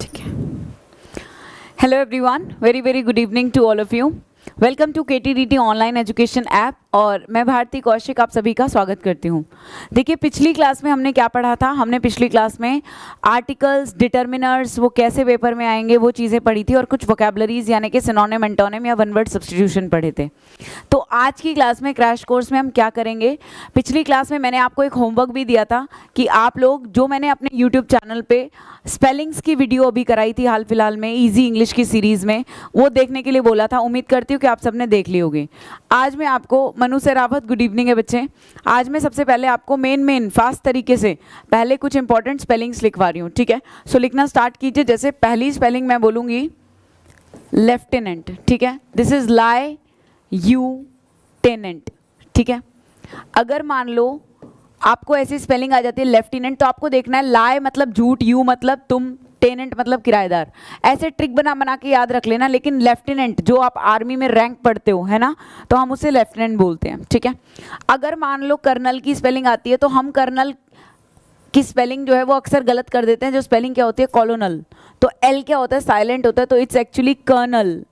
ठीक है। Hello everyone, very very good evening to all of you. Welcome to KTDT online education app और मैं भारती कौशिक आप सभी का स्वागत करती हूँ। देखिए, पिछली क्लास में हमने क्या पढ़ा था। हमने पिछली क्लास में आर्टिकल्स, डिटर्मिनर्स वो कैसे पेपर में आएंगे वो चीज़ें पढ़ी थी और कुछ वोकैबुलरीज यानी कि सिनोनिम, एंटोनिम या वन वर्ड सब्स्टिट्यूशन पढ़े थे। तो आज की क्लास में, क्रैश कोर्स में हम क्या करेंगे, पिछली क्लास में मैंने आपको एक होमवर्क भी दिया था कि आप लोग, जो मैंने अपने यूट्यूब चैनल पे स्पेलिंग्स की वीडियो अभी कराई थी हाल फिलहाल में ईजी इंग्लिश की सीरीज़ में, वो देखने के लिए बोला था। उम्मीद करती हूँ कि आप सबने देख ली होगी। आज मैं आपको, मनु सेरावत, गुड इवनिंग है बच्चे। आज मैं सबसे पहले आपको मेन फास्ट तरीके से पहले कुछ इंपॉर्टेंट स्पेलिंग्स लिखवा रही हूँ, ठीक है। सो लिखना स्टार्ट कीजिए। जैसे पहली स्पेलिंग मैं बोलूँगी लेफ्टिनेंट, ठीक है। This is lieu tenant, ठीक है। अगर मान लो आपको ऐसी स्पेलिंग आ जाती है लेफ्टिनेंट, तो आपको देखना है लाई मतलब झूठ, यू मतलब तुम, टेनेंट मतलब किराएदार। ऐसे ट्रिक बना के याद रख लेना। लेकिन लेफ्टिनेंट, जो आप आर्मी में रैंक पढ़ते हो, है ना, तो हम उसे लेफ्टिनेंट बोलते हैं, ठीक है। अगर मान लो कर्नल की स्पेलिंग आती है, तो हम कर्नल की स्पेलिंग जो है वो अक्सर गलत कर देते हैं। जो स्पेलिंग क्या होती है, कॉलोनल, तो एल क्या होता है, साइलेंट होता है, तो इट्स एक्चुअली कर्नल,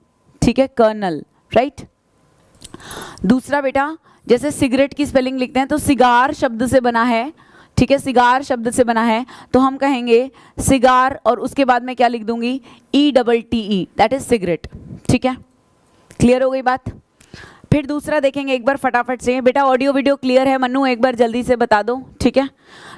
ठीक है, कर्नल, राइट। दूसरा बेटा, जैसे सिगरेट की स्पेलिंग लिखते हैं तो सिगार शब्द से बना है, ठीक है, सिगार शब्द से बना है, तो हम कहेंगे सिगार और उसके बाद में क्या लिख दूंगी, ETTE, दैट इज सिगरेट, ठीक है। क्लियर हो गई बात। फिर दूसरा देखेंगे एक बार फटाफट से। बेटा ऑडियो वीडियो क्लियर है मन्नू, एक बार जल्दी से बता दो, ठीक है।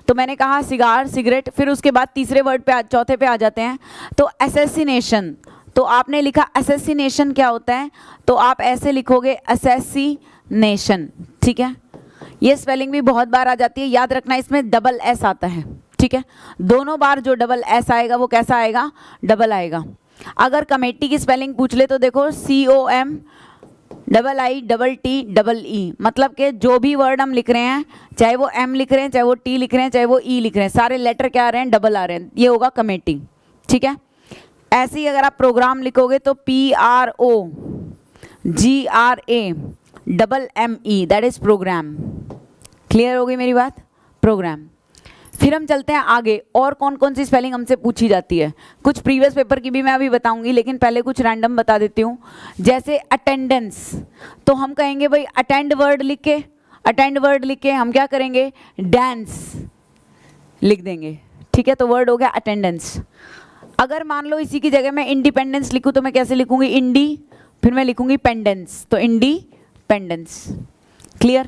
तो मैंने कहा सिगार, सिगरेट, फिर उसके बाद तीसरे वर्ड पे, चौथे पे आ जाते हैं। तो असैसिनेशन, तो आपने लिखा असैसिनेशन क्या होता है, तो आप ऐसे लिखोगे असैसिनेशन, ठीक है। ये स्पेलिंग भी बहुत बार आ जाती है, याद रखना इसमें डबल एस आता है, ठीक है। दोनों बार जो डबल एस आएगा वो कैसा आएगा, डबल आएगा। अगर कमेटी की स्पेलिंग पूछ ले तो देखो COMIITTE, मतलब कि जो भी वर्ड हम लिख रहे हैं, चाहे वो M लिख रहे हैं, चाहे वो T लिख रहे हैं, चाहे वो E लिख रहे हैं, सारे लेटर क्या आ रहे हैं, डबल आ रहे हैं, ये होगा कमेटी, ठीक है। ऐसे ही अगर आप प्रोग्राम लिखोगे तो PROGRAME, that is program. Clear हो गई मेरी बात, प्रोग्राम। फिर हम चलते हैं आगे, और कौन कौन सी स्पेलिंग हमसे पूछी जाती है। कुछ प्रीवियस पेपर की भी मैं अभी बताऊंगी, लेकिन पहले कुछ रैंडम बता देती हूँ। जैसे अटेंडेंस, तो हम कहेंगे भाई अटेंड वर्ड लिख के हम क्या करेंगे, डांस लिख देंगे, ठीक है। तो वर्ड हो गया अटेंडेंस। अगर मान लो इसी की जगह मैं इंडिपेंडेंस लिखूँ तो मैं कैसे लिखूंगी, इंडी, फिर मैं लिखूंगी पेंडेंस, तो इंडिपेंडेंस। क्लियर।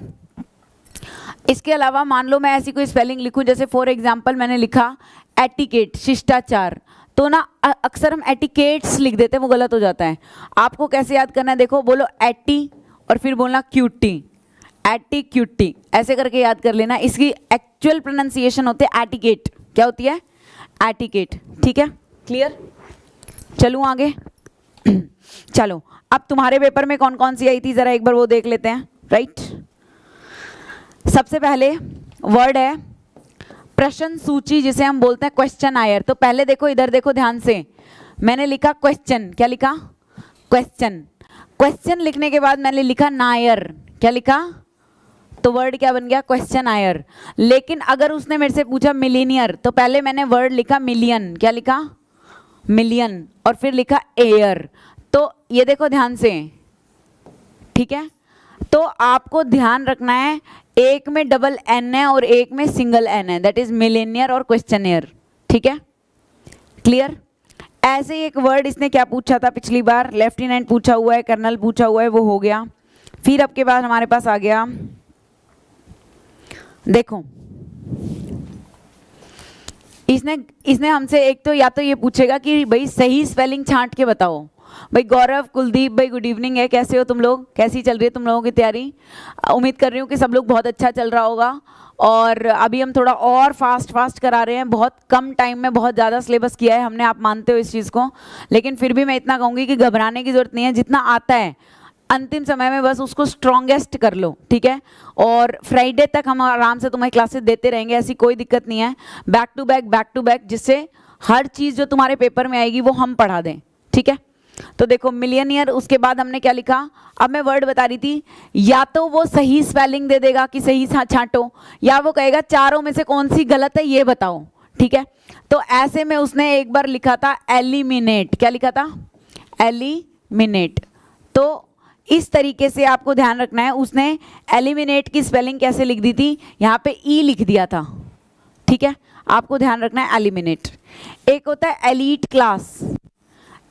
इसके अलावा मान लो मैं ऐसी कोई स्पेलिंग लिखूं, जैसे फॉर एग्जांपल मैंने लिखा एटिकेट, शिष्टाचार, तो ना अक्सर हम एटिकेट्स लिख देते हैं, वो गलत हो जाता है। आपको कैसे याद करना है, देखो बोलो एटी और फिर बोलना क्यूटी, एटिक्यूटी, ऐसे करके याद कर लेना। इसकी एक्चुअल प्रोनाउंसिएशन होती है एटिकेट। क्या होती है, एटिकेट, ठीक है। क्लियर। चलूं आगे। चलो, अब तुम्हारे पेपर में कौन कौन सी आई थी जरा एक बार वो देख लेते हैं, राइट। सबसे पहले वर्ड है प्रश्न सूची, जिसे हम बोलते हैं क्वेश्चन आयर। तो पहले देखो, इधर देखो ध्यान से, मैंने लिखा क्वेश्चन, क्या लिखा, क्वेश्चन। क्वेश्चन लिखने के बाद मैंने लिखा नायर, क्या लिखा, तो वर्ड क्या बन गया, क्वेश्चन आयर। लेकिन अगर उसने मेरे से पूछा मिलीनियर, तो पहले मैंने वर्ड लिखा मिलियन, क्या लिखा, मिलियन, और फिर लिखा एयर। तो ये देखो ध्यान से, ठीक है। तो आपको ध्यान रखना है, एक में डबल एन है और एक में सिंगल एन है, दैट इज मिलेनियर और क्वेश्चनियर, ठीक है। क्लियर। ऐसे ही एक वर्ड इसने क्या पूछा था पिछली बार, लेफ्टिनेंट पूछा हुआ है, कर्नल पूछा हुआ है, वो हो गया। फिर अब के बाद हमारे पास आ गया, देखो इसने हमसे एक तो या तो ये पूछेगा कि भाई सही स्पेलिंग छांट के बताओ। भाई गौरव, कुलदीप भाई, गुड इवनिंग है, कैसे हो तुम लोग, कैसी चल रही है तुम लोगों की तैयारी। उम्मीद कर रही हूँ कि सब लोग बहुत अच्छा चल रहा होगा। और अभी हम थोड़ा और फास्ट करा रहे हैं, बहुत कम टाइम में बहुत ज़्यादा सिलेबस किया है हमने, आप मानते हो इस चीज़ को। लेकिन फिर भी मैं इतना कहूँगी कि घबराने की ज़रूरत नहीं है, जितना आता है अंतिम समय में बस उसको स्ट्रॉन्गेस्ट कर लो, ठीक है। और फ्राइडे तक हम आराम से तुम्हें क्लासेस देते रहेंगे, ऐसी कोई दिक्कत नहीं है। बैक टू बैक, जिससे हर चीज़ जो तुम्हारे पेपर में आएगी वो हम पढ़ा दें, ठीक है। तो देखो मिलियनियर, उसके बाद हमने क्या लिखा, अब मैं वर्ड बता रही थी, या तो वो सही स्पेलिंग दे देगा कि सही छांटो, या वो कहेगा चारों में से कौन सी गलत है ये बताओ, ठीक है। तो ऐसे में उसने एक बार लिखा था एलिमिनेट, क्या लिखा था, एलिमिनेट। तो इस तरीके से आपको ध्यान रखना है, उसने एलिमिनेट की स्पेलिंग कैसे लिख दी थी, यहाँ पे ई लिख दिया था, ठीक है, आपको ध्यान रखना है एलिमिनेट। एक होता है एलीट क्लास।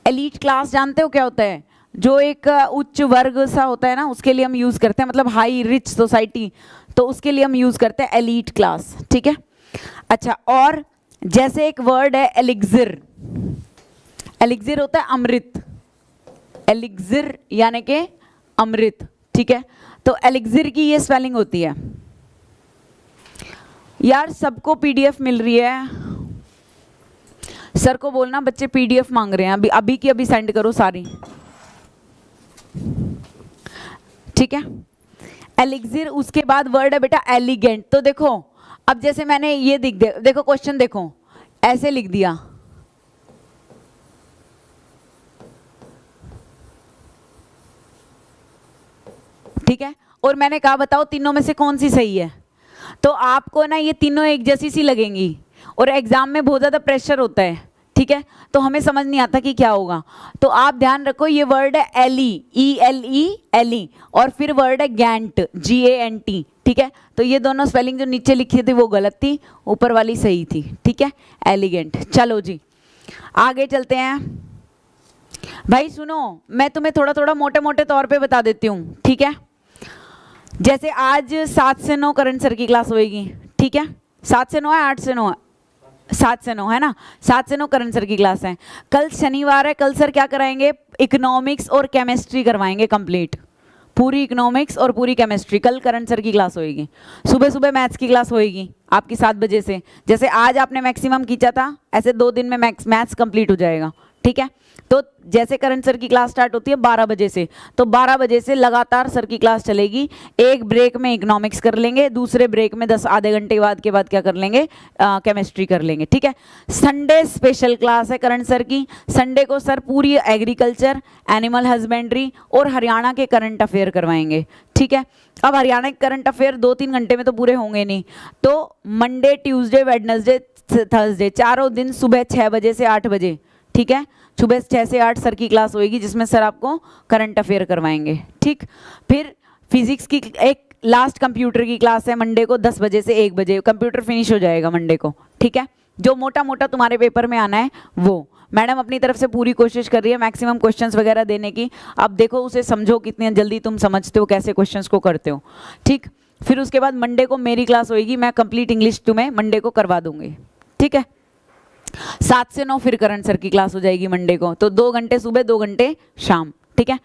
एलीट क्लास जानते हो क्या होता है, जो एक उच्च वर्ग सा होता है ना, उसके लिए हम यूज करते हैं, मतलब हाई रिच सोसाइटी, तो उसके लिए हम यूज करते हैं एलीट क्लास, ठीक है। अच्छा, और जैसे एक वर्ड है एलिक्सिर, एलिक्सिर होता है अमृत, एलिक्सिर यानी कि अमृत, ठीक है। तो एलिक्सिर की ये स्पेलिंग होती है। यार सबको पीडीएफ मिल रही है, सर को बोलना बच्चे पीडीएफ मांग रहे हैं, अभी अभी की अभी सेंड करो सारी, ठीक है। एलिक्सिर, उसके बाद वर्ड है बेटा एलिगेंट। तो देखो अब जैसे मैंने ये देखो क्वेश्चन देखो, ऐसे लिख दिया, ठीक है, और मैंने कहा बताओ तीनों में से कौन सी सही है। तो आपको ना ये तीनों एक जैसी सी लगेंगी, और एग्जाम में बहुत ज़्यादा प्रेशर होता है, ठीक है, तो हमें समझ नहीं आता कि क्या होगा। तो आप ध्यान रखो, ये वर्ड है ele, E L E, ele, और फिर वर्ड है gant, G A N T, ठीक है। तो ये दोनों स्पेलिंग जो नीचे लिखी थी वो गलत थी, ऊपर वाली सही थी, ठीक है, एलिगेंट। चलो जी आगे चलते हैं। भाई सुनो, मैं तुम्हें थोड़ा थोड़ा मोटे मोटे तौर पे बता देती हूँ, ठीक है। जैसे आज 7 से 9 करंट सर की क्लास होएगी, ठीक है, 7 से 9 है, 8 से 9 है, 7 से 9 है ना, 7 से 9 करंट सर की क्लास है। कल शनिवार है, कल सर क्या कराएंगे, इकोनॉमिक्स और केमिस्ट्री करवाएंगे कंप्लीट, पूरी इकोनॉमिक्स और पूरी केमिस्ट्री। कल करंट सर की क्लास होएगी, सुबह सुबह मैथ्स की क्लास होएगी आपकी 7 बजे से। जैसे आज आपने मैक्सिमम खींचा था, ऐसे 2 दिन में मैथ्स कंप्लीट हो जाएगा, ठीक है। तो जैसे करंट सर की क्लास स्टार्ट होती है 12 बजे से, तो 12 बजे से लगातार सर की क्लास चलेगी। एक ब्रेक में इकोनॉमिक्स कर लेंगे, दूसरे ब्रेक में 10 आधे घंटे के बाद क्या कर लेंगे, केमिस्ट्री कर लेंगे, ठीक है। संडे स्पेशल क्लास है करंट सर की। संडे को सर पूरी एग्रीकल्चर, एनिमल हस्बेंड्री और हरियाणा के करंट अफेयर करवाएंगे, ठीक है। अब हरियाणा के करंट अफेयर 2-3 घंटे में तो पूरे होंगे नहीं, तो मंडे, ट्यूसडे, वेडनेसडे, थर्सडे, चारों दिन सुबह 6 बजे से 8 बजे, ठीक है, सुबह 6 से 8 सर की क्लास होएगी, जिसमें सर आपको करंट अफेयर करवाएंगे, ठीक। फिर फिजिक्स की एक लास्ट कंप्यूटर की क्लास है मंडे को 10 बजे से 1 बजे, कंप्यूटर फिनिश हो जाएगा मंडे को, ठीक है। जो मोटा मोटा तुम्हारे पेपर में आना है वो मैडम अपनी तरफ से पूरी कोशिश कर रही है मैक्सिमम क्वेश्चंस वगैरह देने की। अब देखो उसे समझो कितनी जल्दी तुम समझते हो, कैसे क्वेश्चंस को करते हो, ठीक। फिर उसके बाद मंडे को मेरी क्लास होएगी, मैं कंप्लीट इंग्लिश तुम्हें मंडे को करवा दूंगी, ठीक है। 7 से 9 फिर करंट सर की क्लास हो जाएगी मंडे को, तो 2 घंटे सुबह 2 घंटे शाम, ठीक है।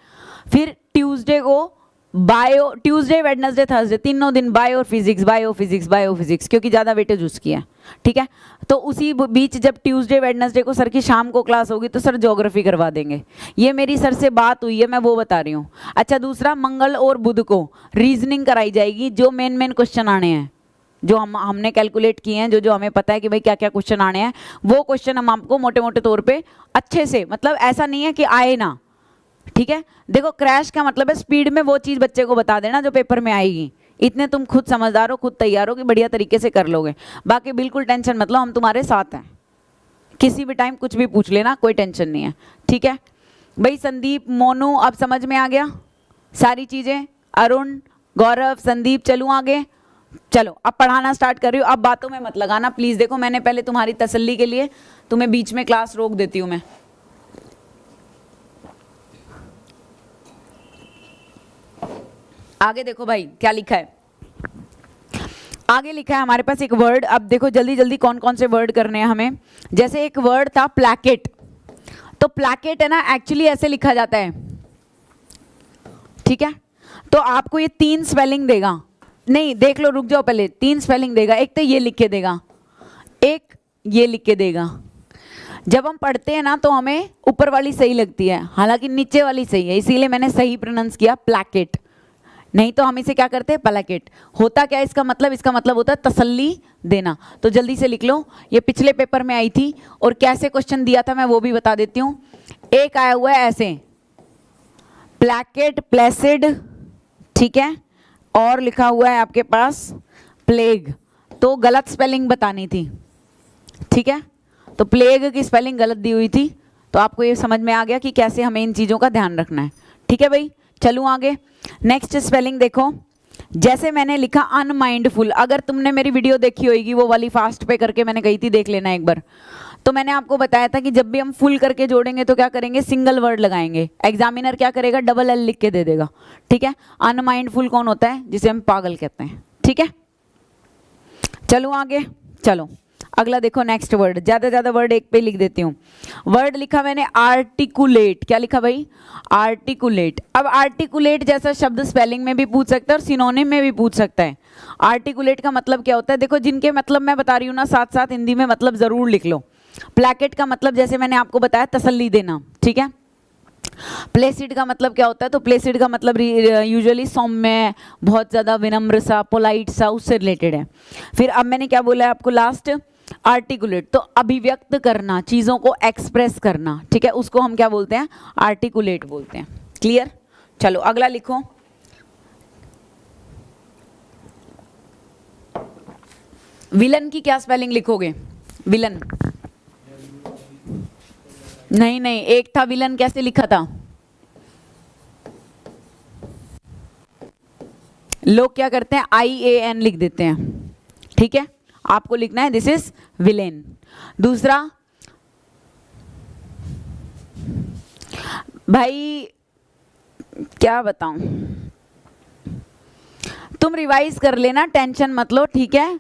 फिर ट्यूसडे को बायो, ट्यूसडे, वेडनेसडे, थर्सडे, तीनों दिन bio physics, bio physics, bio physics, क्योंकि ज़्यादा वेटेज उसकी है, ठीक है। तो उसी बीच जब ट्यूसडे वेडनेसडे को सर की शाम को क्लास होगी तो सर ज्योग्राफी करवा देंगे। ये मेरी सर से बात हुई है, मैं वो बता रही हूँ। अच्छा, दूसरा मंगल और बुध को रीजनिंग कराई जाएगी, जो मेन क्वेश्चन आने हैं, जो हमने कैलकुलेट किए हैं, जो हमें पता है कि भाई क्या क्या क्वेश्चन आने हैं, वो क्वेश्चन हम आपको मोटे मोटे तौर पे अच्छे से, मतलब ऐसा नहीं है कि आए ना, ठीक है। देखो क्रैश का मतलब है स्पीड में वो चीज़ बच्चे को बता देना जो पेपर में आएगी। इतने तुम खुद समझदार हो, खुद तैयार हो कि बढ़िया तरीके से कर लोगे। बाकी बिल्कुल टेंशन मत लो, हम तुम्हारे साथ हैं, किसी भी टाइम कुछ भी पूछ लेना, कोई टेंशन नहीं है, ठीक है भाई। संदीप, मोनू, अब समझ में आ गया सारी चीज़ें। अरुण, गौरव, संदीप, चलूँ आगे, चलो अब पढ़ाना स्टार्ट कर रही हूँ। अब बातों में मत लगाना प्लीज़। देखो मैंने पहले तुम्हारी तसल्ली के लिए तुम्हें बीच में क्लास रोक देती हूँ मैं। आगे देखो भाई क्या लिखा है, आगे लिखा है हमारे पास एक वर्ड। अब देखो जल्दी जल्दी कौन कौन से वर्ड करने हैं हमें। जैसे एक वर्ड था प्लैकेट, तो प्लैकेट है ना एक्चुअली ऐसे लिखा जाता है, ठीक है। तो आपको ये 3 स्पेलिंग देगा, नहीं देख लो, रुक जाओ पहले, 3 स्पेलिंग देगा। एक तो ये लिख के देगा, एक ये लिख के देगा। जब हम पढ़ते हैं ना तो हमें ऊपर वाली सही लगती है, हालांकि नीचे वाली सही है, इसीलिए मैंने सही प्रोनाउंस किया प्लैकेट, नहीं तो हम इसे क्या करते हैं प्लैकेट। होता क्या इसका मतलब, इसका मतलब होता है तसल्ली देना। तो जल्दी से लिख लो, ये पिछले पेपर में आई थी और कैसे क्वेश्चन दिया था मैं वो भी बता देती हूँ। एक आया हुआ है ऐसे प्लैकेट, प्लेसिड, ठीक है, और लिखा हुआ है आपके पास प्लेग, तो गलत स्पेलिंग बतानी थी, ठीक है, तो प्लेग की स्पेलिंग गलत दी हुई थी, तो आपको ये समझ में आ गया कि कैसे हमें इन चीज़ों का ध्यान रखना है। ठीक है भाई, चलूँ आगे। नेक्स्ट स्पेलिंग देखो, जैसे मैंने लिखा अनमाइंडफुल, अगर तुमने मेरी वीडियो देखी होगी वो वाली फास्ट पे करके मैंने कही थी, देख लेना एक बार, तो मैंने आपको बताया था कि जब भी हम फुल करके जोड़ेंगे तो क्या करेंगे, सिंगल वर्ड लगाएंगे। एग्जामिनर क्या करेगा, डबल एल लिख के दे देगा। ठीक है, अनमाइंडफुल कौन होता है, जिसे हम पागल कहते हैं। ठीक है, चलो आगे। चलो अगला देखो, नेक्स्ट वर्ड, ज्यादा ज्यादा वर्ड एक पे लिख देती हूँ। वर्ड लिखा मैंने आर्टिकुलेट, क्या लिखा भाई, आर्टिकुलेट। अब आर्टिकुलेट जैसा शब्द स्पेलिंग में भी पूछ सकता है और सिनोनिम में भी पूछ सकता है। आर्टिकुलेट का मतलब क्या होता है, देखो जिनके मतलब मैं बता रही हूँ ना, साथ साथ हिंदी में मतलब जरूर लिख लो। प्लैकेट का मतलब जैसे मैंने आपको बताया, तसल्ली देना। ठीक है, प्लेसिड का मतलब क्या होता है, तो प्लेसिड का मतलब यूजुअली सौम्य, बहुत ज़्यादा विनम्र सा, पोलाइट सा, उससे रिलेटेड है। फिर अब मैंने क्या बोला है आपको लास्ट, आर्टिकुलेट, तो अभिव्यक्त करना, चीज़ों को एक्सप्रेस करना। ठीक है, उसको हम क्या बोलते हैं, आर्टिकुलेट बोलते हैं। क्लियर, चलो अगला लिखो। विलन की क्या स्पेलिंग लिखोगे, विलन, नहीं नहीं, एक था विलन, कैसे लिखा था, लोग क्या करते हैं IAN लिख देते हैं। ठीक है, आपको लिखना है दिस इज विलेन। दूसरा भाई क्या बताऊं, तुम रिवाइज कर लेना, टेंशन मत लो। ठीक है,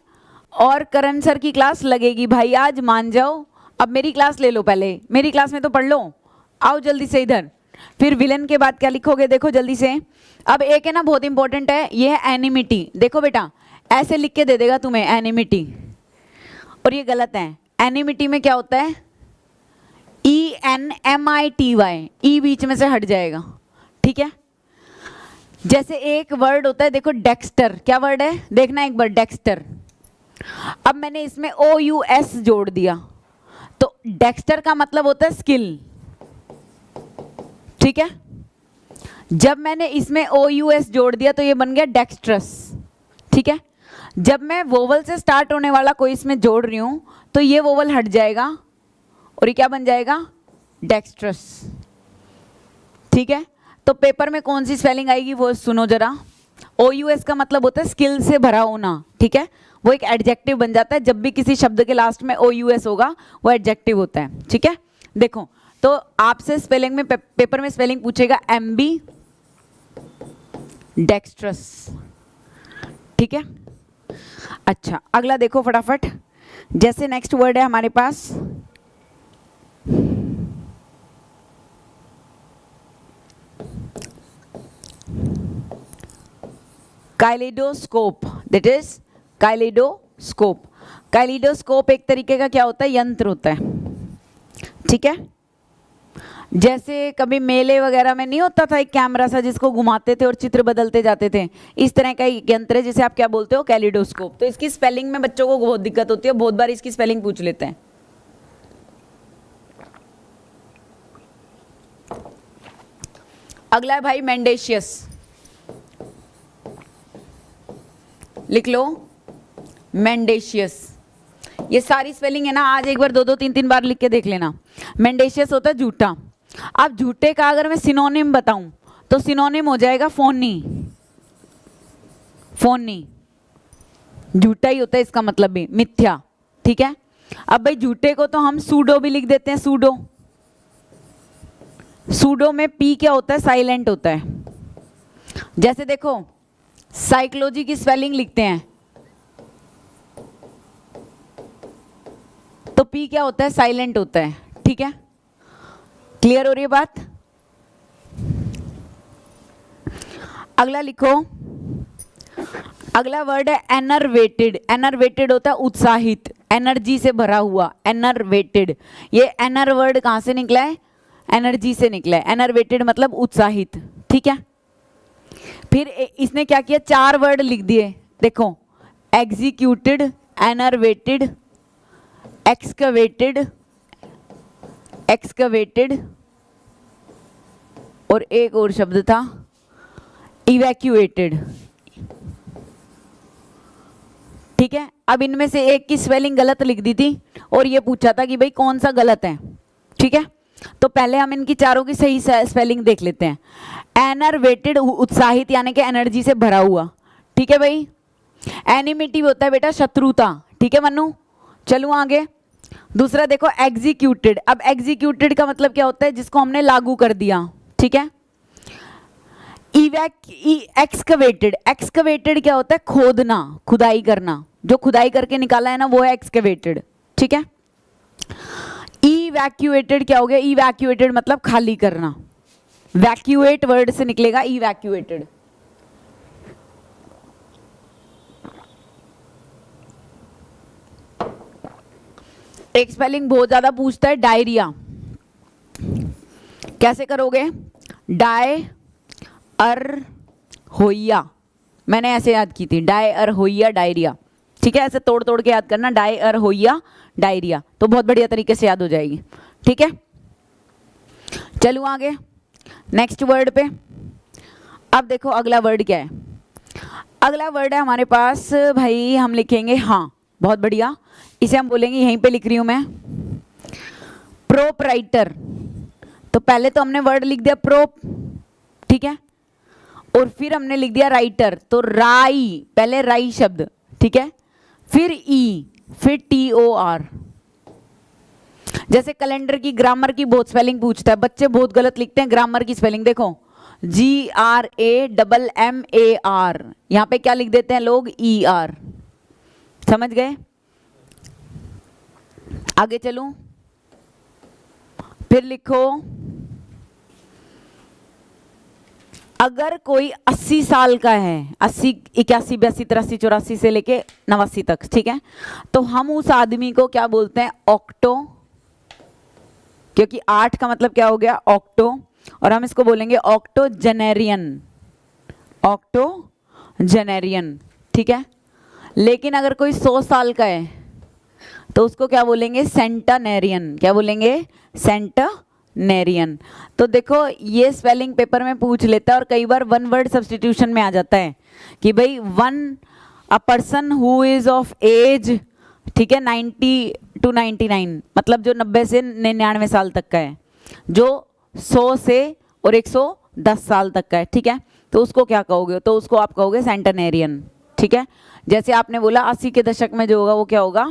और करण सर की क्लास लगेगी भाई, आज मान जाओ। अब मेरी क्लास ले लो, पहले मेरी क्लास में तो पढ़ लो, आओ जल्दी से इधर। फिर विलन के बाद क्या लिखोगे, देखो जल्दी से। अब एक है ना बहुत इंपॉर्टेंट है, ये है एनिमिटी। देखो बेटा, ऐसे लिख के दे देगा तुम्हें एनिमिटी, और ये गलत है। एनिमिटी में क्या होता है, ENMITY, ई बीच में से हट जाएगा। ठीक है, जैसे एक वर्ड होता है, देखो डेक्स्टर, क्या वर्ड है, देखना एक बार, डेक्स्टर। अब मैंने इसमें OUS जोड़ दिया, तो डेक्स्टर का मतलब होता है स्किल। ठीक है, जब मैंने इसमें OUS जोड़ दिया तो ये बन गया डेक्स्ट्रस। ठीक है, जब मैं वोवल से स्टार्ट होने वाला कोई इसमें जोड़ रही हूं तो ये वोवल हट जाएगा और ये क्या बन जाएगा, डेक्स्ट्रस। ठीक है, तो पेपर में कौन सी स्पेलिंग आएगी वो सुनो जरा। OUS का मतलब होता है स्किल से भरा होना। ठीक है, वो एक एडजेक्टिव बन जाता है, जब भी किसी शब्द के लास्ट में OUS होगा वो एडजेक्टिव होता है। ठीक है, देखो तो आपसे स्पेलिंग में पेपर में स्पेलिंग पूछेगा MB डेक्स्ट्रस। ठीक है, अच्छा अगला देखो फटाफट। जैसे नेक्स्ट वर्ड है हमारे पास काइलेडोस्कोप, दैट इज काइलेडोस्कोप। काइलेडोस्कोप एक तरीके का क्या होता है, यंत्र होता है। ठीक है, जैसे कभी मेले वगैरह में नहीं होता था एक कैमरा सा जिसको घुमाते थे और चित्र बदलते जाते थे, इस तरह का एक यंत्र है जिसे आप क्या बोलते हो, कैलिडोस्कोप। तो इसकी स्पेलिंग में बच्चों को बहुत दिक्कत होती है, बहुत बार इसकी स्पेलिंग पूछ लेते हैं। अगला है भाई मेंडेशियस, लिख लो मेंडेशियस। ये सारी स्पेलिंग है ना, आज एक बार दो दो तीन तीन बार लिख के देख लेना। मेंडेशियस होता है झूठा। अब झूठे का अगर मैं सिनोनिम बताऊं तो सिनोनिम हो जाएगा फोनी। फोनी झूठा ही होता है, इसका मतलब भी मिथ्या। ठीक है, अब भाई झूठे को तो हम सूडो भी लिख देते हैं, सूडो। सूडो में पी क्या होता है, साइलेंट होता है। जैसे देखो साइकोलॉजी की स्पेलिंग लिखते हैं तो पी क्या होता है, साइलेंट होता है। ठीक है, क्लियर हो रही है बात। अगला लिखो, अगला वर्ड है एनर्वेटेड। एनर्वेटेड होता है उत्साहित, एनर्जी से भरा हुआ, एनर्वेटेड। ये एनर वर्ड कहां से निकला है, एनर्जी से निकला है। एनर्वेटेड मतलब उत्साहित। ठीक है, फिर इसने क्या किया, चार वर्ड लिख दिए। देखो एग्जीक्यूटेड, एनर्वेटेड, एक्सकवेटेड, एक्सकवेटेड, और एक और शब्द था इवैक्यूएटेड। ठीक है, अब इनमें से एक की स्पेलिंग गलत लिख दी थी और ये पूछा था कि भाई कौन सा गलत है, ठीक है। तो पहले हम इनकी चारों की सही स्पेलिंग देख लेते हैं। एनर्वेटेड, उत्साहित यानी कि एनर्जी से भरा हुआ, ठीक है भाई। एनिमिटी होता है बेटा शत्रुता, ठीक है मन्नू। चलूँ आगे। दूसरा देखो एग्जीक्यूटेड। अब एग्जीक्यूटेड का मतलब क्या होता है, जिसको हमने लागू कर दिया, ठीक है। एक्सकवेटेड, एक्सकवेटेड क्या होता है, खोदना, खुदाई करना, जो खुदाई करके निकाला है ना वो है एक्सकवेटेड, ठीक है। इवैक्यूएटेड क्या हो गया, इवैक्यूएटेड मतलब खाली करना, वैक्यूएट वर्ड से निकलेगा इवैक्यूएटेड। एक स्पेलिंग बहुत ज्यादा पूछता है, डायरिया। कैसे करोगे, डाय अर होइया, मैंने ऐसे याद की थी, डाय अर होइया डायरिया, ठीक है। ऐसे तोड़ तोड़ के याद करना, डाय अर होइया डायरिया, तो बहुत बढ़िया तरीके से याद हो जाएगी, ठीक है। चलूँ आगे नेक्स्ट वर्ड पे। अब देखो अगला वर्ड क्या है। अगला वर्ड है हमारे पास भाई, हम लिखेंगे हाँ, बहुत बढ़िया। इसे हम बोलेंगे, यहीं पे लिख रही हूं मैं, प्रोपराइटर। तो पहले तो हमने वर्ड लिख दिया प्रोप, ठीक है, और फिर हमने लिख दिया राइटर, तो राई, पहले राई शब्द, ठीक है, फिर ई, फिर TOR। जैसे कैलेंडर की ग्रामर की बहुत स्पेलिंग पूछता है, बच्चे बहुत गलत लिखते हैं ग्रामर की स्पेलिंग। देखो GRAMMAR, यहां पे क्या लिख देते हैं लोग, ER, समझ गए। आगे चलूं, फिर लिखो, अगर कोई 80 साल का है, 80, 81, 82, 83, 84 से लेके 89 तक, ठीक है, तो हम उस आदमी को क्या बोलते हैं, ऑक्टो, क्योंकि 8 का मतलब क्या हो गया, ऑक्टो, और हम इसको बोलेंगे ऑक्टोजेनेरियन, ऑक्टोजेनेरियन, ठीक है। लेकिन अगर कोई 100 साल का है तो उसको क्या बोलेंगे, सेंटानेरियन, क्या बोलेंगे, सेंटानेरियन। तो देखो ये स्पेलिंग पेपर में पूछ लेता है, और कई बार वन वर्ड सब्स्टिट्यूशन में आ जाता है कि भाई a person who is of age, ठीक है, 90 to 99, मतलब जो 90 से 99 साल तक का है, जो 100 से और 110 साल तक का है, ठीक है, तो उसको क्या कहोगे, तो उसको आप कहोगे सेंटेनेरियन, ठीक है। जैसे आपने बोला 80 के दशक में जो होगा वो क्या होगा,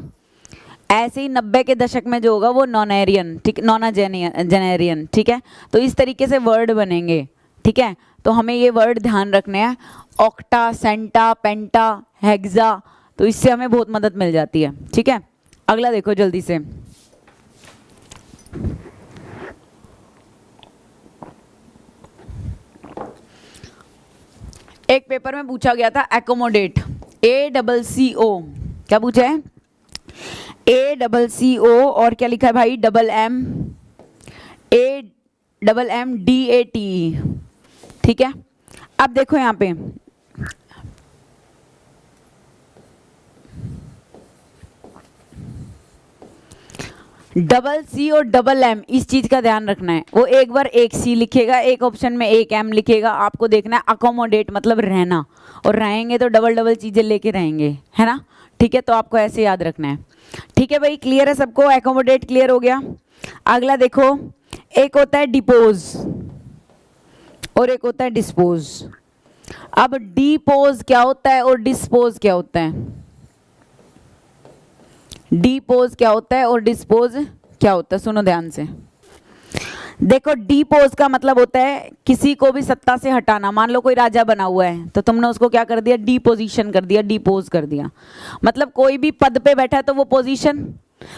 ऐसे ही 90 के दशक में जो होगा वो नॉनेरियन, ठीक, नॉनाजेनेरियन, ठीक है। तो इस तरीके से वर्ड बनेंगे, ठीक है। तो हमें ये वर्ड ध्यान रखने हैं, ऑक्टा, सेंटा, पेंटा, हेक्सा, तो इससे हमें बहुत मदद मिल जाती है, ठीक है। अगला देखो जल्दी से, एक पेपर में पूछा गया था एकोमोडेट, ACCO, क्या पूछा है, ACCO, और क्या लिखा है भाई, MMADATE, ठीक है। अब देखो यहाँ पे C और M, इस चीज का ध्यान रखना है। वो एक बार एक C लिखेगा, एक ऑप्शन में एक M लिखेगा, आपको देखना है अकोमोडेट मतलब रहना, और रहेंगे तो डबल चीजें लेके रहेंगे, है ना, ठीक है। तो आपको ऐसे याद रखना है, ठीक है भाई। क्लियर है सबको, एकोमोडेट क्लियर हो गया। अगला देखो, एक होता है डिपोज और एक होता है डिस्पोज। अब डिपोज क्या होता है और डिस्पोज क्या होता है, डिपोज क्या होता है और डिस्पोज क्या होता है, सुनो ध्यान से। देखो डिपोज का मतलब होता है किसी को भी सत्ता से हटाना। मान लो कोई राजा बना हुआ है तो तुमने उसको क्या कर दिया, डिपोजिशन कर दिया, डिपोज कर दिया। मतलब कोई भी पद पे बैठा है तो वो पोजीशन,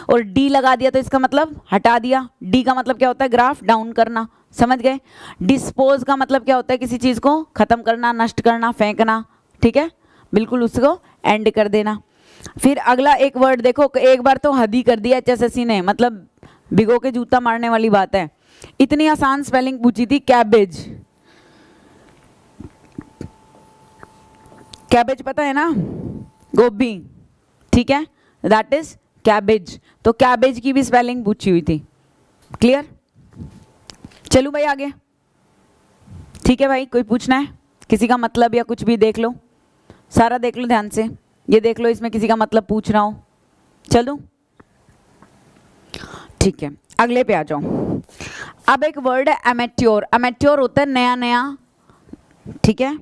और डी लगा दिया तो इसका मतलब हटा दिया। डी का मतलब क्या होता है, ग्राफ डाउन करना, समझ गए। डिस्पोज का मतलब क्या होता है, किसी चीज को खत्म करना, नष्ट करना, फेंकना, ठीक है, बिल्कुल उसको एंड कर देना। फिर अगला एक वर्ड देखो, एक बार तो हद ही कर दिया HSSC ने, मतलब भिगो के जूता मारने वाली बात है। इतनी आसान स्पेलिंग पूछी थी, कैबेज। कैबेज पता है ना, गोभी, ठीक है, दैट इज कैबेज। तो कैबेज की भी स्पेलिंग पूछी हुई थी, क्लियर। चलूं भाई आगे, ठीक है भाई। कोई पूछना है, किसी का मतलब या कुछ भी देख लो, सारा देख लो ध्यान से। ये देख लो, इसमें किसी का मतलब पूछ रहा हूँ, चलो ठीक है, अगले पे आ जाओ। अब एक वर्ड है एमेट्योर। एमेट्योर होता है नया नया, ठीक है,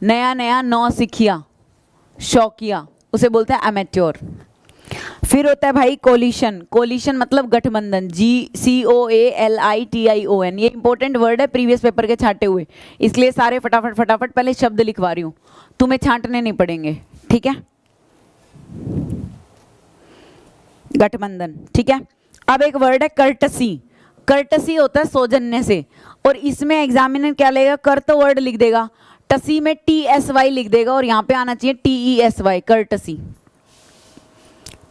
नया नया, नौसिखिया, शौकिया, उसे बोलते हैं एमेट्योर। फिर होता है भाई कोलिशन। कोलिशन मतलब गठबंधन, GCOALITION। ये इंपॉर्टेंट वर्ड है, प्रीवियस पेपर के छांटे हुए, इसलिए सारे फटाफट फटाफट पहले शब्द लिखवा रही हूँ, तुम्हें छांटने नहीं पड़ेंगे, ठीक है। गठबंधन, ठीक है। अब एक वर्ड है कर्टसी। कर्टसी होता है सौजन्य से, और इसमें एग्जामिनर क्या लेगा, कर तो वर्ड लिख देगा, टसी में TSY लिख देगा, और यहाँ पे आना चाहिए TESY, कर्टसी,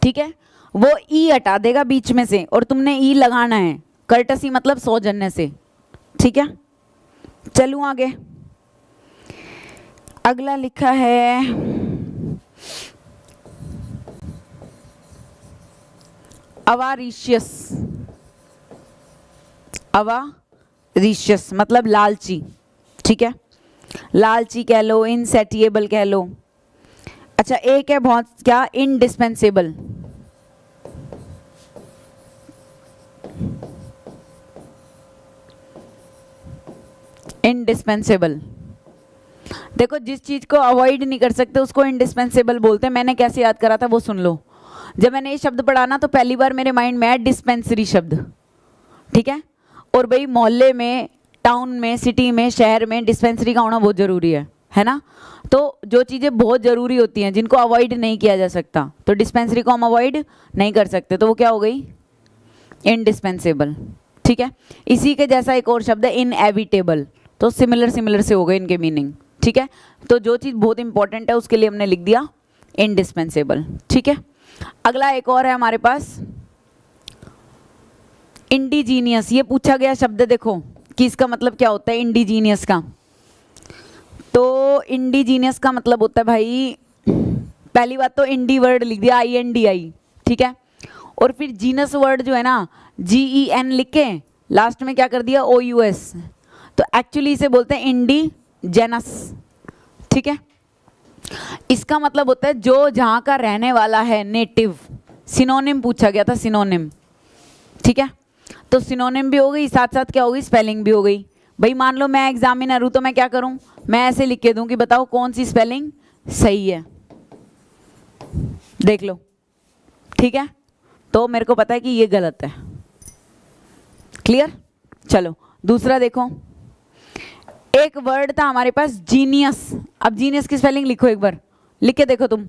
ठीक है। वो ई हटा देगा बीच में से, और तुमने ई लगाना है। कर्टसी मतलब सौजन्य से, ठीक है। चलूं आगे, अगला लिखा है अवारिशियस। अवारिशियस मतलब लालची, ठीक है, लालची कह लो, इनसेटिएबल कह लो। अच्छा, एक है बहुत क्या, इंडिस्पेंसेबल। इंडिस्पेंसेबल, देखो जिस चीज को अवॉइड नहीं कर सकते उसको इंडिस्पेंसेबल बोलते हैं। मैंने कैसे याद करा था वो सुन लो। जब मैंने ये शब्द पढ़ा ना, तो पहली बार मेरे माइंड में आया डिस्पेंसरी शब्द, ठीक है। और भाई मोहल्ले में, टाउन में, सिटी में, शहर में डिस्पेंसरी का होना बहुत जरूरी है ना। तो जो चीज़ें बहुत ज़रूरी होती हैं, जिनको अवॉइड नहीं किया जा सकता, तो डिस्पेंसरी को हम अवॉइड नहीं कर सकते, तो वो क्या हो गई, इनडिस्पेंसेबल, ठीक है। इसी के जैसा एक और शब्द है इनएविटेबल, तो सिमिलर सिमिलर से हो गए इनके मीनिंग, ठीक है। तो जो चीज़ बहुत इंपॉर्टेंट है उसके लिए हमने लिख दिया इनडिस्पेंसेबल, ठीक है। अगला एक और है हमारे पास इंडिजीनियस। ये पूछा गया शब्द, देखो कि इसका मतलब क्या होता है इंडिजीनियस का। तो इंडिजीनियस का मतलब होता है भाई, पहली बात तो इंडी वर्ड लिख दिया INDI, ठीक है। और फिर जीनस वर्ड जो है ना, GEN लिख के लास्ट में क्या कर दिया OUS, तो एक्चुअली इसे बोलते हैं इंडिजेनस, ठीक है। इसका मतलब होता है जो जहाँ का रहने वाला है, नेटिव। सिनोनिम पूछा गया था, सिनोनिम, ठीक है। तो सिनोनिम भी हो गई, साथ साथ क्या हो गई, स्पेलिंग भी हो गई। भाई मान लो मैं एग्जामिनर हूँ, तो मैं क्या करूँ, मैं ऐसे लिख के दूँ कि बताओ कौन सी स्पेलिंग सही है, देख लो, ठीक है। तो मेरे को पता है कि ये गलत है, क्लियर। चलो दूसरा देखो, एक वर्ड था हमारे पास जीनियस। अब जीनियस की स्पेलिंग लिखो, एक बार लिख के देखो तुम।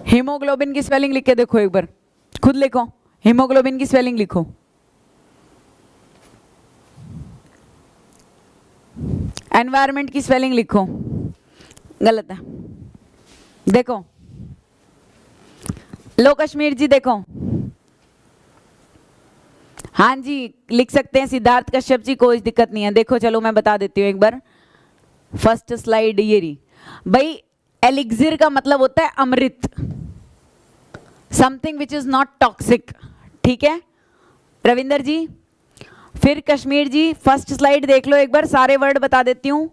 हीमोग्लोबिन की स्पेलिंग लिख के देखो एक बार, खुद लिखो, हीमोग्लोबिन की स्पेलिंग लिखो। एनवायरनमेंट की स्पेलिंग लिखो, गलत है, देखो। लो कश्मीर जी देखो, हाँ जी लिख सकते हैं सिद्धार्थ कश्यप जी, कोई दिक्कत नहीं है। देखो चलो मैं बता देती हूँ एक बार, फर्स्ट स्लाइड ये रही भाई। एलिक्सिर का मतलब होता है अमृत, something which is not toxic, ठीक है रविंदर जी। फिर कश्मीर जी फर्स्ट स्लाइड देख लो एक बार, सारे वर्ड बता देती हूँ।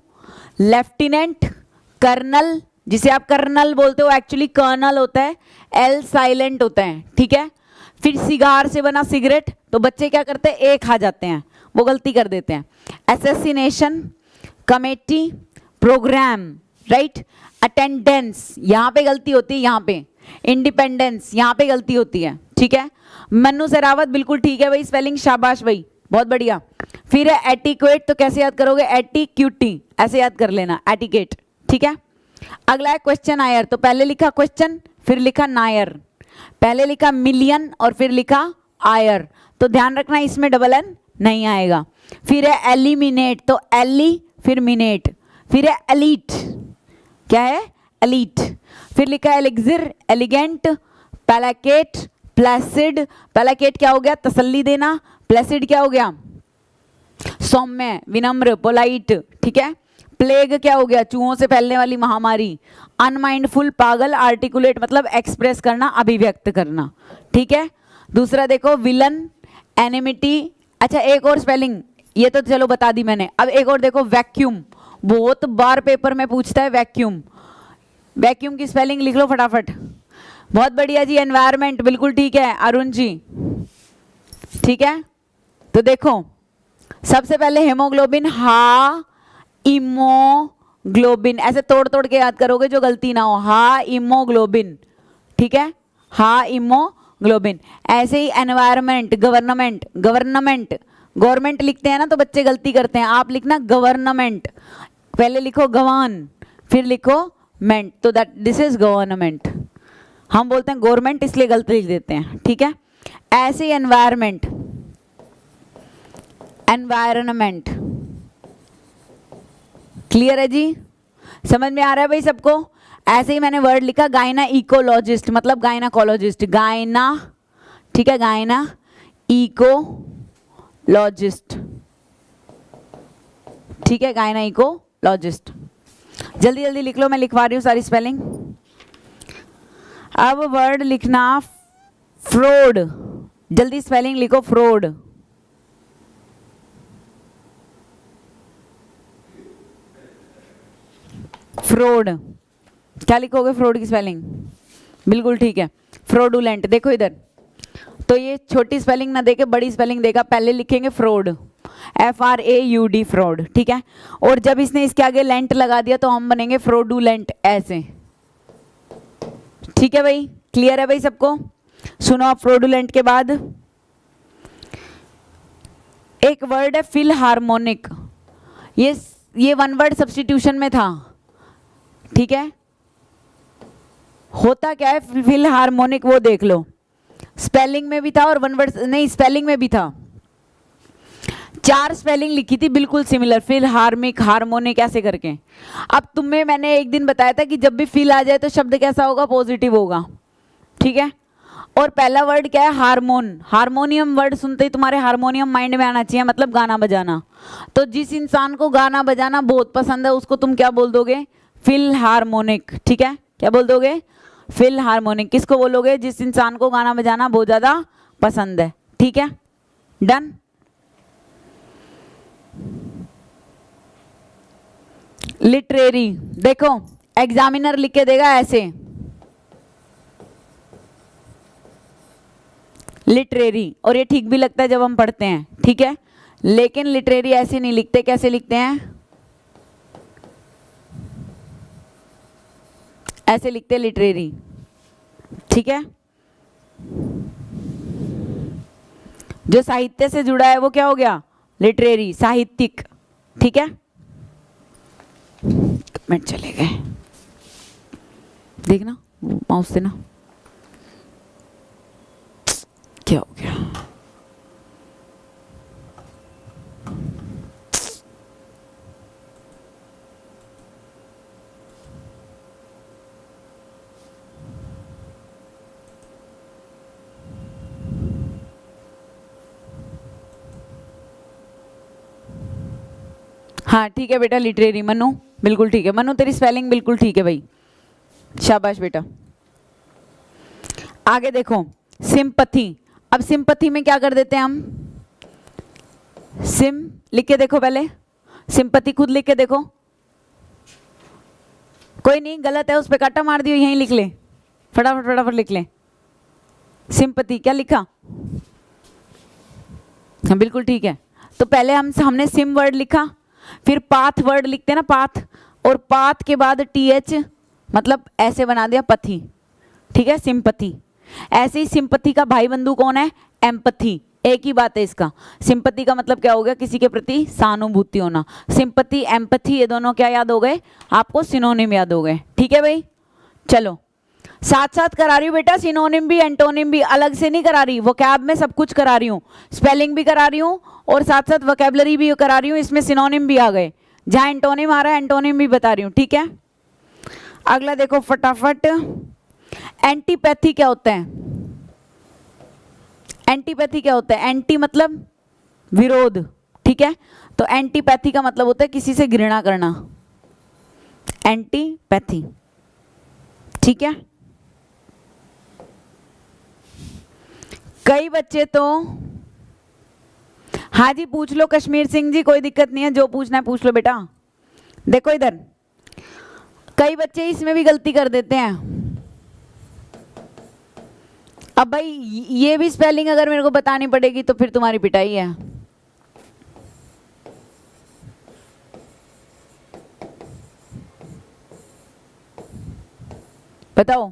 लेफ्टिनेंट, कर्नल, जिसे आप कर्नल बोलते हो एक्चुअली कर्नल होता है, L साइलेंट होता है, ठीक है। फिर सिगार से बना सिगरेट, तो बच्चे क्या करते हैं, एक खा जाते हैं, वो गलती कर देते हैं। Assassination, committee, program, right. Attendance, यहाँ पे गलती होती है, यहाँ पे। इंडिपेंडेंस, यहाँ पे गलती होती है, ठीक है। मन्नू सरावत बिल्कुल ठीक है भाई, स्पेलिंग शाबाश भाई, बहुत बढ़िया। फिर है एटिक्वेट, तो कैसे याद करोगे, एटिक्यूटी, ऐसे याद कर लेना, एटिकेट, ठीक है। अगला है क्वेश्चन आयर, तो पहले लिखा क्वेश्चन, फिर लिखा नायर, पहले लिखा मिलियन और फिर लिखा आयर, तो ध्यान रखना इसमें डबल एन नहीं आएगा। फिर है एलिमिनेट, तो एली फिर मिनेट, फिर है एलीट, क्या है एलीट। फिर लिखा है एलिक्सिर, एलिगेंट, पैलाकेट, प्लेसिड। पैलाकेट क्या हो गया, तसल्ली देना। प्लेसिड क्या हो गया, सौम्य, विनम्र, पोलाइट, ठीक है। प्लेग क्या हो गया, चूहों से फैलने वाली महामारी। अनमाइंडफुल, पागल। आर्टिकुलेट मतलब एक्सप्रेस करना, अभिव्यक्त करना, ठीक है। दूसरा देखो विलन, एनिमिटी। अच्छा एक और स्पेलिंग ये तो चलो बता दी मैंने। अब एक और देखो, वैक्यूम, बहुत बार पेपर में पूछता है वैक्यूम। वैक्यूम की स्पेलिंग लिख लो फटाफट। बहुत बढ़िया जी, एनवायरमेंट, बिल्कुल ठीक है अरुण जी, ठीक है। तो देखो सबसे पहले हेमोग्लोबिन, हा इमोग्लोबिन, ऐसे तोड़ तोड़ के याद करोगे जो गलती ना हो। हा इमोग्लोबिन, ठीक है, हा इमोग्लोबिन। ऐसे ही एनवायरमेंट, गवर्नमेंट, गवर्नमेंट, गवर्नमेंट लिखते हैं ना तो बच्चे गलती करते हैं, आप लिखना गवर्नमेंट, पहले लिखो गवर्न फिर लिखो मेंट, तो दैट दिस इज गवर्नमेंट। हम बोलते हैं गवर्नमेंट इसलिए गलत लिख देते हैं, ठीक है। ऐसे ही एनवायरमेंट, एनवायरनमेंट, क्लियर है जी, समझ में आ रहा है भाई सबको। ऐसे ही मैंने वर्ड लिखा गायना इकोलॉजिस्ट, मतलब गायनाकोलॉजिस्ट, गायना, ठीक है, गायना इकोलॉजिस्ट, ठीक है, गायना इकोलॉजिस्ट। जल्दी जल्दी लिख लो, मैं लिखवा रही हूँ सारी स्पेलिंग। अब वर्ड लिखना फ्रॉड, जल्दी स्पेलिंग लिखो, फ्रॉड, फ्रॉड, क्या लिखोगे फ्रॉड की स्पेलिंग? बिल्कुल ठीक है, फ्रॉडुलेंट। देखो इधर, तो ये छोटी स्पेलिंग ना देके बड़ी स्पेलिंग देगा, पहले लिखेंगे फ्रॉड, FRAUD, फ्रॉड, ठीक है। और जब इसने इसके आगे लेंट लगा दिया तो हम बनेंगे फ्रॉडुलेंट, ऐसे, ठीक है भाई, क्लियर है भाई सबको। सुनो आप, फ्रॉडुलेंट के बाद एक वर्ड है फिल हार्मोनिक, ये वन वर्ड सब्स्टिट्यूशन में था, ठीक है। होता क्या है फिल हार्मोनिक, वो देख लो, स्पेलिंग में भी था और वन वर्ड नहीं, स्पेलिंग में भी था। 4 स्पेलिंग लिखी थी बिल्कुल सिमिलर, फिल हार्मिक, हार्मोनिक, ऐसे करके। अब तुम्हें मैंने एक दिन बताया था कि जब भी फिल आ जाए तो शब्द कैसा होगा, पॉजिटिव होगा, ठीक है। और पहला वर्ड क्या है, हारमोन, हारमोनियम वर्ड सुनते ही तुम्हारे हारमोनियम माइंड में आना चाहिए, मतलब गाना बजाना। तो जिस इंसान को गाना बजाना बहुत पसंद है उसको तुम क्या बोल दोगे, फिल हार्मोनिक, ठीक है। क्या बोल दोगे, फिल हार्मोनिक। किसको बोलोगे, जिस इंसान को गाना बजाना बहुत ज्यादा पसंद है, ठीक है, डन। लिटरेरी, देखो एग्जामिनर लिख के देगा ऐसे, लिटरेरी, और ये ठीक भी लगता है जब हम पढ़ते हैं, ठीक है। लेकिन लिटरेरी ऐसे नहीं लिखते, कैसे लिखते हैं, ऐसे लिखते हैं लिटरेरी, ठीक है। जो साहित्य से जुड़ा है वो क्या हो गया, लिटरेरी, साहित्यिक, ठीक है। मिनट चले गए, देखना माउस से ना क्या हो गया। हाँ ठीक है बेटा, लिटरेरी, मनु बिल्कुल ठीक है, मनु तेरी स्पेलिंग बिल्कुल ठीक है भाई, शाबाश बेटा। आगे देखो, सिंपथी। अब सिंपथी में क्या कर देते हैं हम, सिम लिख के देखो, पहले सिंपथी खुद लिख के देखो, कोई नहीं गलत है उस पर काटा मार दियो, यहीं लिख ले, फटाफट फटाफट लिख ले। सिंपथी क्या लिखा, हाँ बिल्कुल ठीक है। तो पहले हमने सिम वर्ड लिखा, फिर पाथ वर्ड लिखते हैं ना, पाथ, और पाथ के बाद TH, मतलब ऐसे बना दिया पथी, ठीक है, सिंपथी। ऐसे ही सिंपथी का भाई बंधु कौन है, एम्पथी, एक ही बात है इसका। सिंपथी का मतलब क्या हो गया, किसी के प्रति सहानुभूति होना। सिंपथी, एम्पथी, ये दोनों क्या याद हो गए आपको, सिनोनिम याद हो गए, ठीक है भाई। चलो साथ साथ करा रही हूँ बेटा, सिनोनिम भी एंटोनिम भी, अलग से नहीं करा रही, वोकैब में सब कुछ करा रही हूँ, स्पेलिंग भी करा रही हूँ और साथ साथ वोकैबलरी भी करा रही हूँ, इसमें सिनोनिम भी आ गए, जहाँ एंटोनिम आ रहा है एंटोनिम भी बता रही हूँ, ठीक है। अगला देखो फटाफट, एंटीपैथी क्या होता है, एंटीपैथी क्या होता है, एंटी मतलब विरोध, ठीक है। तो एंटीपैथी का मतलब होता है किसी से घृणा करना, एंटीपैथी, ठीक है। कई बच्चे तो हाँ जी पूछ लो कश्मीर सिंह जी, कोई दिक्कत नहीं है, जो पूछना है पूछ लो बेटा। देखो इधर, कई बच्चे इसमें भी गलती कर देते हैं। अब भाई ये भी स्पेलिंग अगर मेरे को बतानी पड़ेगी तो फिर तुम्हारी पिटाई है। बताओ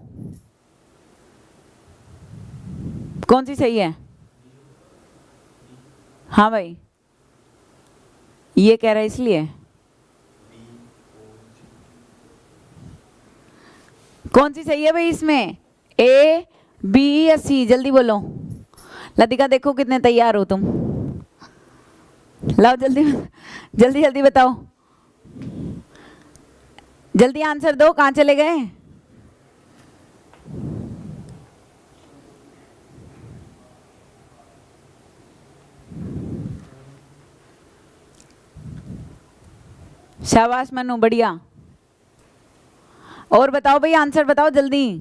कौन सी सही है? हाँ भाई ये कह रहा है इसलिए। कौन सी सही है भाई इसमें, ए बी या सी? जल्दी बोलो। लतिका देखो कितने तैयार हो तुम, लाओ जल्दी जल्दी जल्दी बताओ, जल्दी आंसर दो, कहाँ चले गए? शाबाश मनु, बढ़िया। और बताओ भाई आंसर बताओ जल्दी।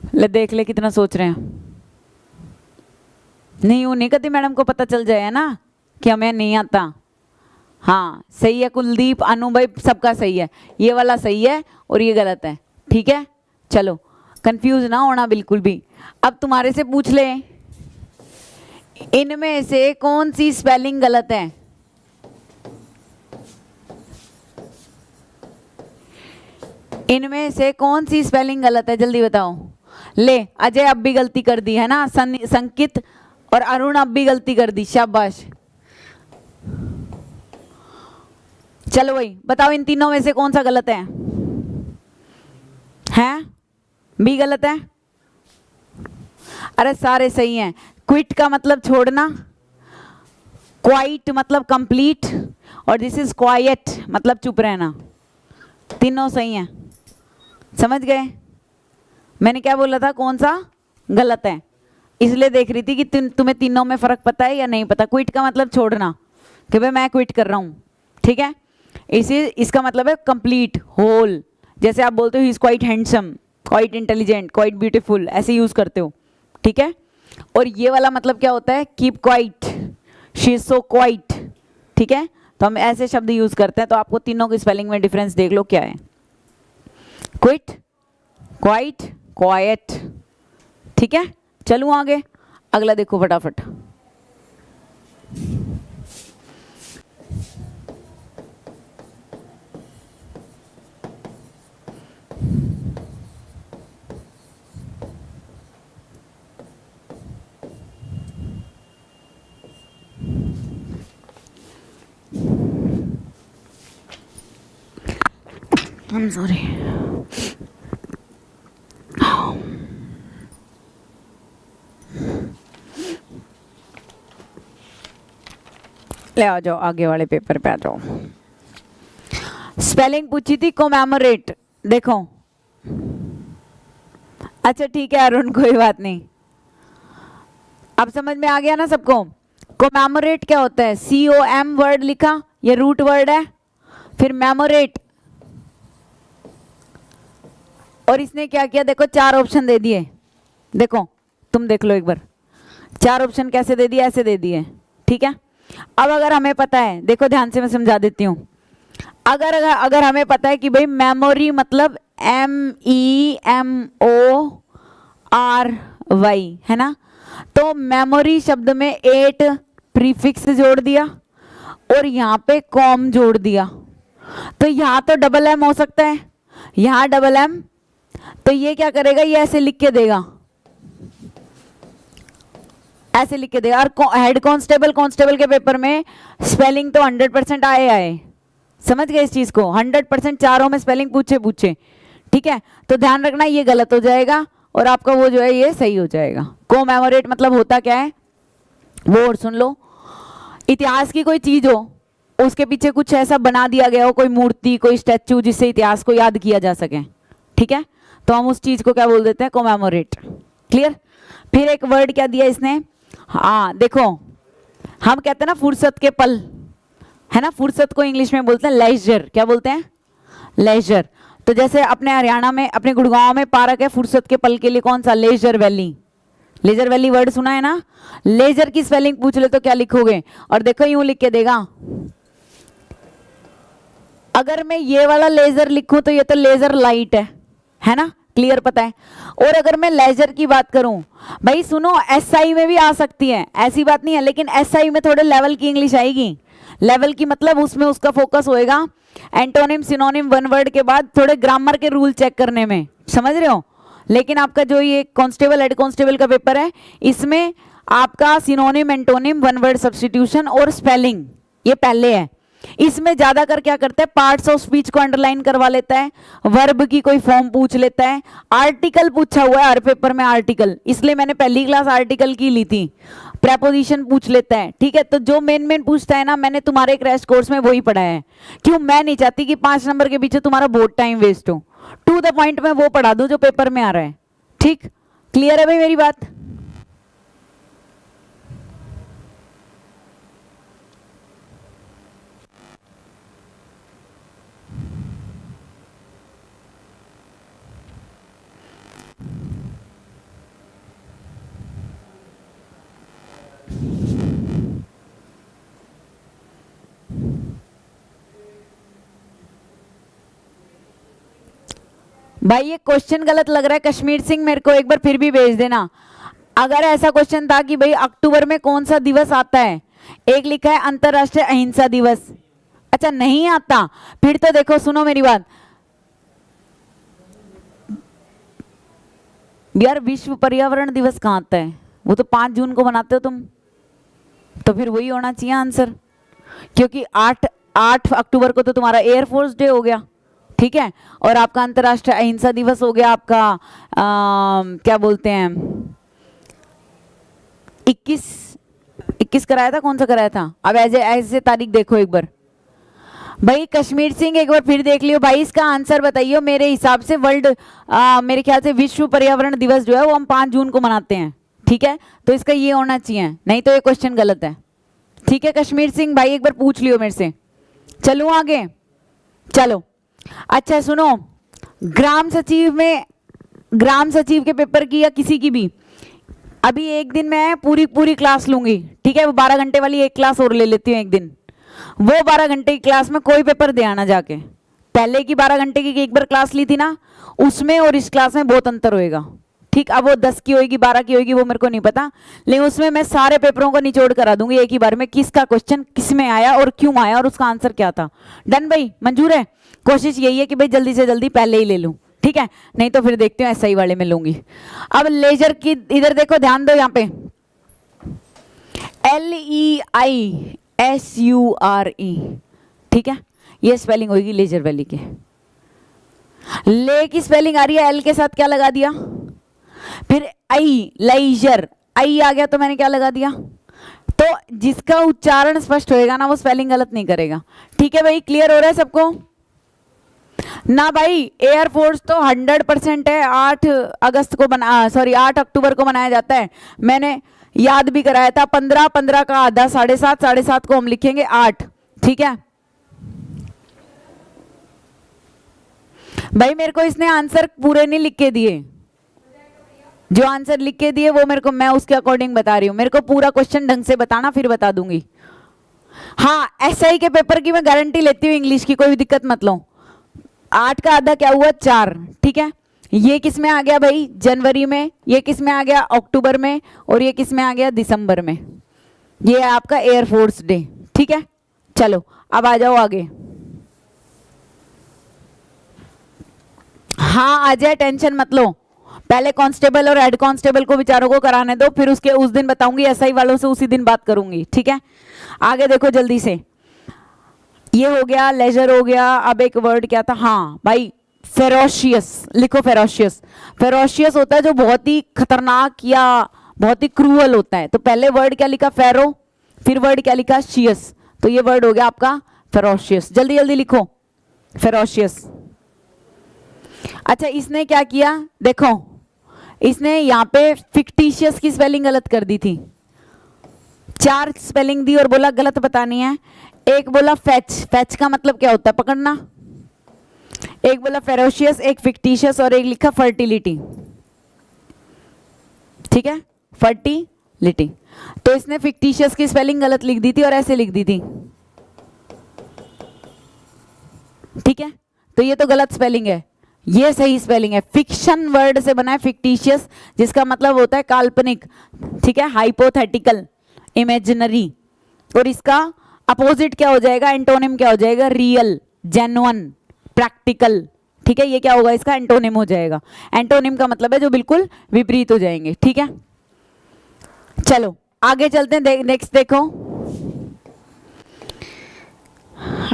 ले देख ले कितना सोच रहे हैं। नहीं वो नहीं कहती मैडम को पता चल जाए ना कि हमें नहीं आता। हाँ सही है कुलदीप, अनु भाई सबका सही है, ये वाला सही है और ये गलत है। ठीक है चलो कंफ्यूज ना होना बिल्कुल भी। अब तुम्हारे से पूछ ले, इनमें से कौन सी स्पेलिंग गलत है? इनमें से कौन सी स्पेलिंग गलत है जल्दी बताओ। ले अजय अब भी गलती कर दी है ना, संकित और अरुण अब भी गलती कर दी, शाबाश। चलो भाई बताओ इन तीनों में से कौन सा गलत है? हैं? बी गलत है? अरे सारे सही हैं। क्विट का मतलब छोड़ना, क्वाइट मतलब कंप्लीट, और दिस इज क्वाइट मतलब चुप रहना। तीनों सही हैं, समझ गए? मैंने क्या बोला था कौन सा गलत है, इसलिए देख रही थी कि तुम्हें तीनों में फर्क पता है या नहीं पता। क्विट का मतलब छोड़ना, कि भाई मैं क्विट कर रहा हूँ, ठीक है। इसका मतलब है कंप्लीट होल, जैसे आप बोलते हो he is quite handsome, quite intelligent, quite beautiful, ऐसे यूज करते हो, ठीक है। और ये वाला मतलब क्या होता है, keep quiet, she is so quite, ठीक है। तो हम ऐसे शब्द यूज करते हैं। तो आपको तीनों की स्पेलिंग में डिफरेंस देख लो क्या है, क्विट, क्वाइट, क्वाइट, ठीक है। चलूं आगे, अगला देखो फटाफट। I'm sorry. ले आ जाओ आगे वाले पेपर पे आ जाओ। स्पेलिंग पूछी थी कोमैमोरेट, देखो। अच्छा ठीक है अरुण, कोई बात नहीं, अब समझ में आ गया ना सबको। कोमैमोरेट क्या होता है, COM वर्ड लिखा, ये रूट वर्ड है, फिर मेमोरेट, और इसने क्या किया देखो, 4 ऑप्शन दे दिए। देखो तुम देख लो एक बार, 4 ऑप्शन कैसे दे दिए, ऐसे दे दिए, ठीक है। अब अगर हमें पता है, देखो ध्यान से मैं समझा देती हूँ। अगर हमें पता है कि भाई मेमोरी मतलब MEMORY है ना, तो मेमोरी शब्द में 8 प्रीफिक्स जोड़ दिया और यहाँ पे कॉम जोड़ दिया, तो यहाँ तो डबल M हो सकता है, यहाँ डबल M, तो ये क्या करेगा, ये ऐसे लिख के देगा, ऐसे लिख के देगा। और हेड कांस्टेबल के पेपर में स्पेलिंग तो 100% आए, समझ गए इस चीज को, 100% चारों में स्पेलिंग पूछे, ठीक है। तो ध्यान रखना ये गलत हो जाएगा और आपका वो जो है ये सही हो जाएगा। कोमैमोरेट मतलब होता क्या है वो और सुन लो। इतिहास की कोई चीज हो, उसके पीछे कुछ ऐसा बना दिया गया हो, कोई मूर्ति, कोई स्टैचू, जिससे इतिहास को याद किया जा सके, ठीक है, तो हम उस चीज को क्या बोल देते हैं, कोमैमोरेट। क्लियर। फिर एक वर्ड क्या दिया इसने, हाँ देखो, हम कहते हैं ना फुर्सत के पल, है ना, फुर्सत को इंग्लिश में बोलते हैं लेजर, क्या बोलते हैं, लेजर। तो जैसे अपने हरियाणा में, अपने गुड़गांव में पार्क है फुर्सत के पल के लिए, कौन सा, leisurely, leisurely word सुना है ना? लेजर की स्पेलिंग पूछ ले तो क्या लिखोगे? और देखो यूं लिख के देगा, अगर मैं ये वाला लेजर लिखूं तो ये तो लेजर लाइट है ना? क्लियर पता है। और अगर मैं लेजर की बात करूं, भाई सुनो, एसआई में भी आ सकती है, ऐसी बात नहीं है, लेकिन एसआई में थोड़े लेवल की इंग्लिश आएगी। लेवल की मतलब उसमें उसका फोकस होएगा एंटोनिम सिनोनिम वन वर्ड के बाद थोड़े ग्रामर के रूल चेक करने में, समझ रहे हो? लेकिन आपका जो ये कांस्टेबल हेड कांस्टेबल का पेपर है, इसमें आपका synonym antonym one word substitution और स्पेलिंग ये पहले है। इसमें ज्यादातर क्या करता है, पार्ट्स ऑफ स्पीच को अंडरलाइन करवा लेता है, वर्ब की कोई फॉर्म पूछ लेता है, आर्टिकल पूछा हुआ है हर पेपर में आर्टिकल, इसलिए मैंने पहली क्लास आर्टिकल की ली थी। प्रेपोजिशन पूछ लेता है, ठीक है? तो जो मेन पूछता है ना, मैंने तुम्हारे क्रैश कोर्स में वही पढ़ा है। क्यों? मैं नहीं चाहती कि 5 नंबर के पीछे तुम्हारा बहुत टाइम वेस्ट हो, टू द पॉइंट में वो पढ़ा दूं जो पेपर में आ रहा है। ठीक, क्लियर है भाई मेरी बात? भाई ये क्वेश्चन गलत लग रहा है कश्मीर सिंह, मेरे को एक बार फिर भी भेज देना। अगर ऐसा क्वेश्चन था कि भाई अक्टूबर में कौन सा दिवस आता है, एक लिखा है अंतरराष्ट्रीय अहिंसा दिवस, अच्छा नहीं आता, फिर तो देखो सुनो मेरी बात यार, विश्व पर्यावरण दिवस कहाँ आता है? वो तो 5 जून को मनाते हो तुम, तो फिर वही होना चाहिए आंसर, क्योंकि 8 अक्टूबर को तो तुम्हारा एयरफोर्स डे हो गया, ठीक है? और आपका अंतरराष्ट्रीय अहिंसा दिवस हो गया आपका क्या बोलते हैं 21 कराया था, कौन सा कराया था? अब ऐसे तारीख देखो एक बार। भाई कश्मीर सिंह एक बार फिर देख लियो भाई, इसका आंसर बताइए। मेरे हिसाब से मेरे ख्याल से विश्व पर्यावरण दिवस जो है वो हम 5 जून को मनाते हैं, ठीक है? तो इसका ये होना चाहिए, नहीं तो ये क्वेश्चन गलत है। ठीक है कश्मीर सिंह भाई, एक बार पूछ लियो मेरे से। चलो आगे, चलो अच्छा सुनो, ग्राम सचिव के पेपर की या किसी की भी, अभी एक दिन मैं पूरी क्लास लूंगी, ठीक है? वो 12 घंटे वाली एक क्लास और ले लेती हूँ एक दिन, वो 12 घंटे की क्लास में कोई पेपर दे आना जाके। पहले की 12 घंटे की एक बार क्लास ली थी ना, उसमें और इस क्लास में बहुत अंतर होएगा, ठीक? अब वो 10 की होगी 12 की होगी वो मेरे को नहीं पता, लेकिन उसमें मैं सारे पेपरों को निचोड़ करा दूंगी एक ही बार में, किसका क्वेश्चन किस में आया और क्यों आया और उसका आंसर क्या था। डन भाई, मंजूर है? कोशिश यही है कि भाई जल्दी से जल्दी पहले ही ले लूं, ठीक है? नहीं तो फिर देखते हो एसआई वाले में लूंगी। अब लेजर की इधर देखो, ध्यान दो यहाँ पे, LEISURE, ठीक है? ये स्पेलिंग होगी लेजर वैली के। ले की स्पेलिंग आ रही है, एल के साथ क्या लगा दिया, फिर आई, लेजर, आई आ गया तो मैंने क्या लगा दिया। तो जिसका उच्चारण स्पष्ट होएगा ना वो स्पेलिंग गलत नहीं करेगा, ठीक है भाई? क्लियर हो रहा है सबको ना? भाई एयरफोर्स तो 100% है, 8 अक्टूबर को मनाया जाता है। मैंने याद भी कराया था, 15 का आधा 7.5 को हम लिखेंगे 8, ठीक है? भाई मेरे को इसने आंसर पूरे नहीं लिख के दिए, जो आंसर लिख के दिए वो मेरे को, मैं उसके अकॉर्डिंग बता रही हूँ, मेरे को पूरा क्वेश्चन ढंग से बताना फिर बता दूंगी। हाँ एसआई के पेपर की मैं गारंटी लेती हूँ, इंग्लिश की कोई दिक्कत मत लो। 8 का आधा क्या हुआ 4, ठीक है? ये किस में आ गया भाई? जनवरी में। ये किस में आ गया? अक्टूबर में। और ये किस में आ गया? दिसंबर में। ये है आपका एयरफोर्स डे, ठीक है? चलो अब आ जाओ आगे। हाँ आ जाए, टेंशन मत लो, पहले कांस्टेबल और हेड कांस्टेबल को बेचारों को कराने दो, फिर उसके उस दिन बताऊंगी, एसआई वालों से उसी दिन बात करूंगी, ठीक है? आगे देखो जल्दी से, ये हो गया, लेजर हो गया। अब एक वर्ड क्या था, हाँ भाई फेरोशियस, लिखो फेरोशियस। फेरोशियस होता है जो बहुत ही खतरनाक या बहुत ही क्रूअल होता है। तो पहले वर्ड क्या लिखा? फेरो, फिर वर्ड क्या लिखा? शियस। तो ये वर्ड हो गया आपका फेरोशियस। जल्दी जल्दी लिखो फेरोशियस। अच्छा इसने क्या किया, देखो इसने यहाँ पे फिक्टिशियस की स्पेलिंग गलत कर दी थी, 4 स्पेलिंग दी और बोला गलत बतानी है। एक बोला फैच, फैच का मतलब क्या होता है? पकड़ना। एक बोला फेरोशियस, एक फिक्टिशियस और एक लिखा फर्टिलिटी, ठीक है? फर्टिलिटी। तो इसने फिक्टिशियस की स्पेलिंग गलत लिख दी थी और ऐसे लिख दी थी, ठीक है, तो ये तो गलत स्पेलिंग है, ये सही स्पेलिंग है। फिक्शन वर्ड से बना है फिक्टिशियस, जिसका मतलब होता है काल्पनिक, ठीक है, हाइपोथेटिकल, इमेजिनरी। और इसका अपोजिट क्या हो जाएगा, एंटोनिम क्या हो जाएगा, रियल, जेन्युइन, प्रैक्टिकल, ठीक है, ये क्या होगा, इसका एंटोनिम हो जाएगा। एंटोनिम का मतलब है जो बिल्कुल विपरीत हो जाएंगे, ठीक है। चलो आगे चलते हैं, नेक्स्ट देखो।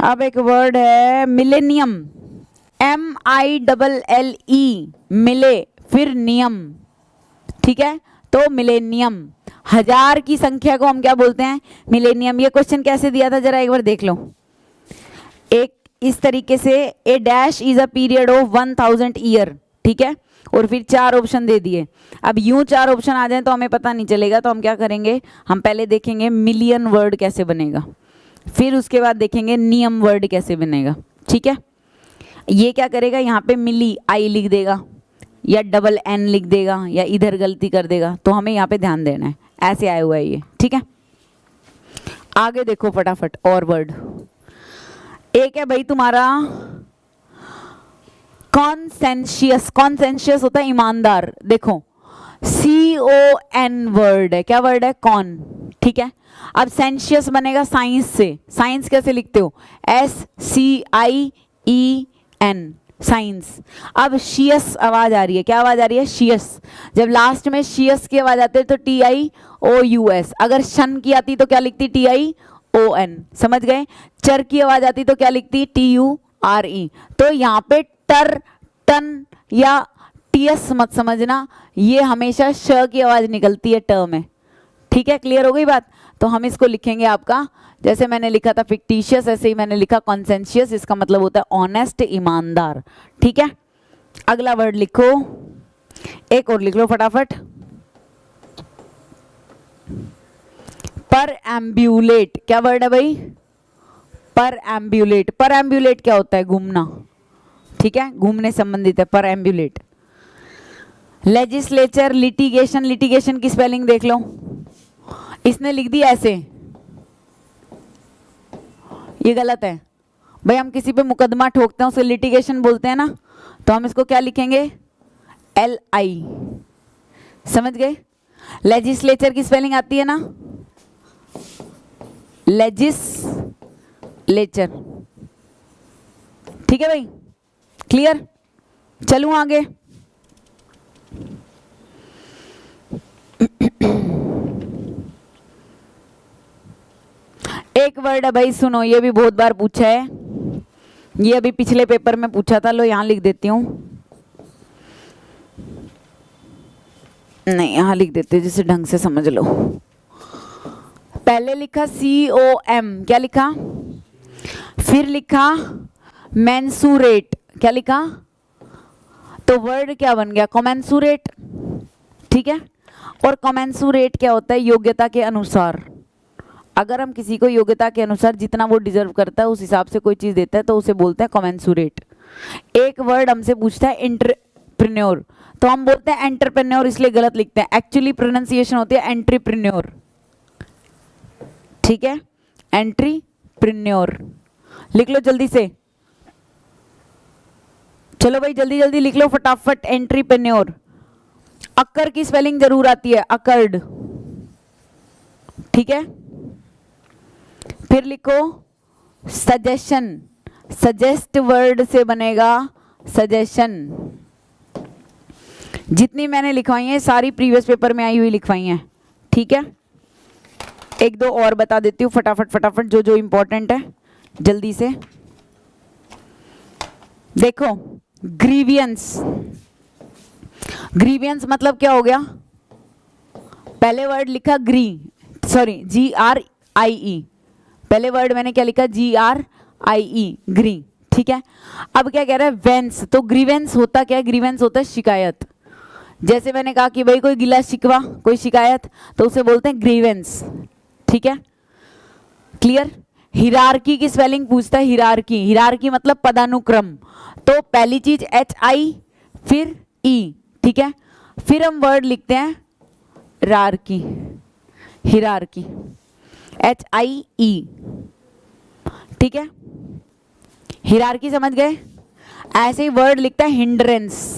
अब एक वर्ड है मिलेनियम, MILLE, मिले फिर नियम, ठीक है, तो मिलेनियम, हजार की संख्या को हम क्या बोलते हैं, मिलेनियम। ये क्वेश्चन कैसे दिया था जरा एक बार देख लो। एक इस तरीके से, a dash is a period of 1000 year, ठीक है, और फिर 4 ऑप्शन दे दिए। अब यूं 4 ऑप्शन आ जाए तो हमें पता नहीं चलेगा, तो हम क्या करेंगे, हम पहले देखेंगे मिलियन वर्ड कैसे बनेगा, फिर उसके बाद देखेंगे नियम वर्ड कैसे बनेगा, ठीक है। ये क्या करेगा, यहाँ पे मिली आई लिख देगा या डबल एन लिख देगा या इधर गलती कर देगा, तो हमें यहाँ पे ध्यान देना है, ऐसे आया हुआ है ये, ठीक है। आगे देखो फटाफट और वर्ड। एक है भाई तुम्हारा कॉन्सेंशियस, कॉन्सेंशियस होता है ईमानदार, देखो CON वर्ड है, क्या वर्ड है, कॉन, ठीक है। अब सेंशियस बनेगा साइंस से, साइंस कैसे लिखते हो, SCIEN, साइंस। अब शियस आवाज आ रही है, क्या आवाज आ रही है, शियस। जब लास्ट में शियस की आवाज आती है तो TIOUS, अगर शन की आती तो क्या लिखती, TION, समझ गए। चर की आवाज आती तो क्या लिखती, TURE। तो यहाँ पे टर, टन या TS मत समझना, ये हमेशा श की आवाज निकलती है ट में, ठीक है, क्लियर हो गई बात। तो हम इसको लिखेंगे आपका, जैसे मैंने लिखा था फिक्टिशियस, ऐसे ही मैंने लिखा कॉन्सेंशियस, इसका मतलब होता है ऑनेस्ट, ईमानदार, ठीक है। अगला वर्ड लिखो, एक और लिख लो फटाफट, पर एम्ब्यूलेट, क्या वर्ड है भाई, पर एम्ब्यूलेट। पर एम्ब्यूलेट क्या होता है, घूमना, ठीक है, घूमने संबंधित है पर एम्ब्यूलेट। लेजिस्लेचर, लिटिगेशन, लिटिगेशन की स्पेलिंग देख लो, इसने लिख दी ऐसे, ये गलत है भाई। हम किसी पे मुकदमा ठोकते हैं उसे लिटिगेशन बोलते हैं ना, तो हम इसको क्या लिखेंगे, LI, समझ गए। लेजिस्लेचर की स्पेलिंग आती है ना, लेजिस्लेचर, ठीक है भाई, क्लियर। चलूं आगे, एक वर्ड है भाई, सुनो, ये भी बहुत बार पूछा है, ये अभी पिछले पेपर में पूछा था, लो यहां लिख देती हूं, नहीं यहां लिख देते जिसे ढंग से समझ लो। पहले लिखा COM, क्या लिखा, फिर लिखा मेंसूरेट, क्या लिखा, तो वर्ड क्या बन गया, कमेंसूरेट, ठीक है। और कमेंसूरेट क्या होता है, योग्यता के अनुसार। अगर हम किसी को योग्यता के अनुसार जितना वो डिजर्व करता है उस हिसाब से कोई चीज देता है तो उसे बोलते हैं कमेंसूरेट। एक वर्ड हमसे पूछता है एंटरप्रेन्योर, तो हम बोलते हैं एंटरप्रेन्योर, इसलिए गलत लिखते हैं, एक्चुअली प्रोनाउंसिएशन होती है एंट्रीप्रेन्योर, ठीक है, एंट्रीप्रेन्योर। लिख लो जल्दी से, चलो भाई जल्दी जल्दी लिख लो फटाफट, एंट्रीप्रेन्योर। अक्कर की स्पेलिंग जरूर आती है, अकर्ड, ठीक है। फिर लिखो सजेशन, सजेस्ट वर्ड से बनेगा सजेशन। जितनी मैंने लिखवाई है सारी प्रीवियस पेपर में आई हुई लिखवाई हैं, ठीक है। एक दो और बता देती हूँ फटाफट फटाफट, जो जो इंपॉर्टेंट है जल्दी से देखो। ग्रीवियंस, ग्रीवियंस मतलब क्या हो गया, पहले वर्ड लिखा GRIE, पहले वर्ड मैंने क्या लिखा GRIE, ग्री, ठीक है। अब क्या कह रहा है वेंस, तो ग्रीवेंस होता क्या है, ग्रीवेंस होता है शिकायत। जैसे मैंने कहा कि भाई कोई गिला शिकवा, कोई शिकायत, तो उसे बोलते हैं ग्रीवेंस, ठीक है, क्लियर। हिरार्की की स्पेलिंग पूछता है, हिरार्की, हिरार्की मतलब पदानुक्रम, तो पहली चीज HI फिर E, ठीक है। फिर हम वर्ड लिखते हैं रारकी, हिरारकी, HIE, ठीक है। हिरारकी समझ गए। ऐसे ही वर्ड लिखता है हिंड्रेंस,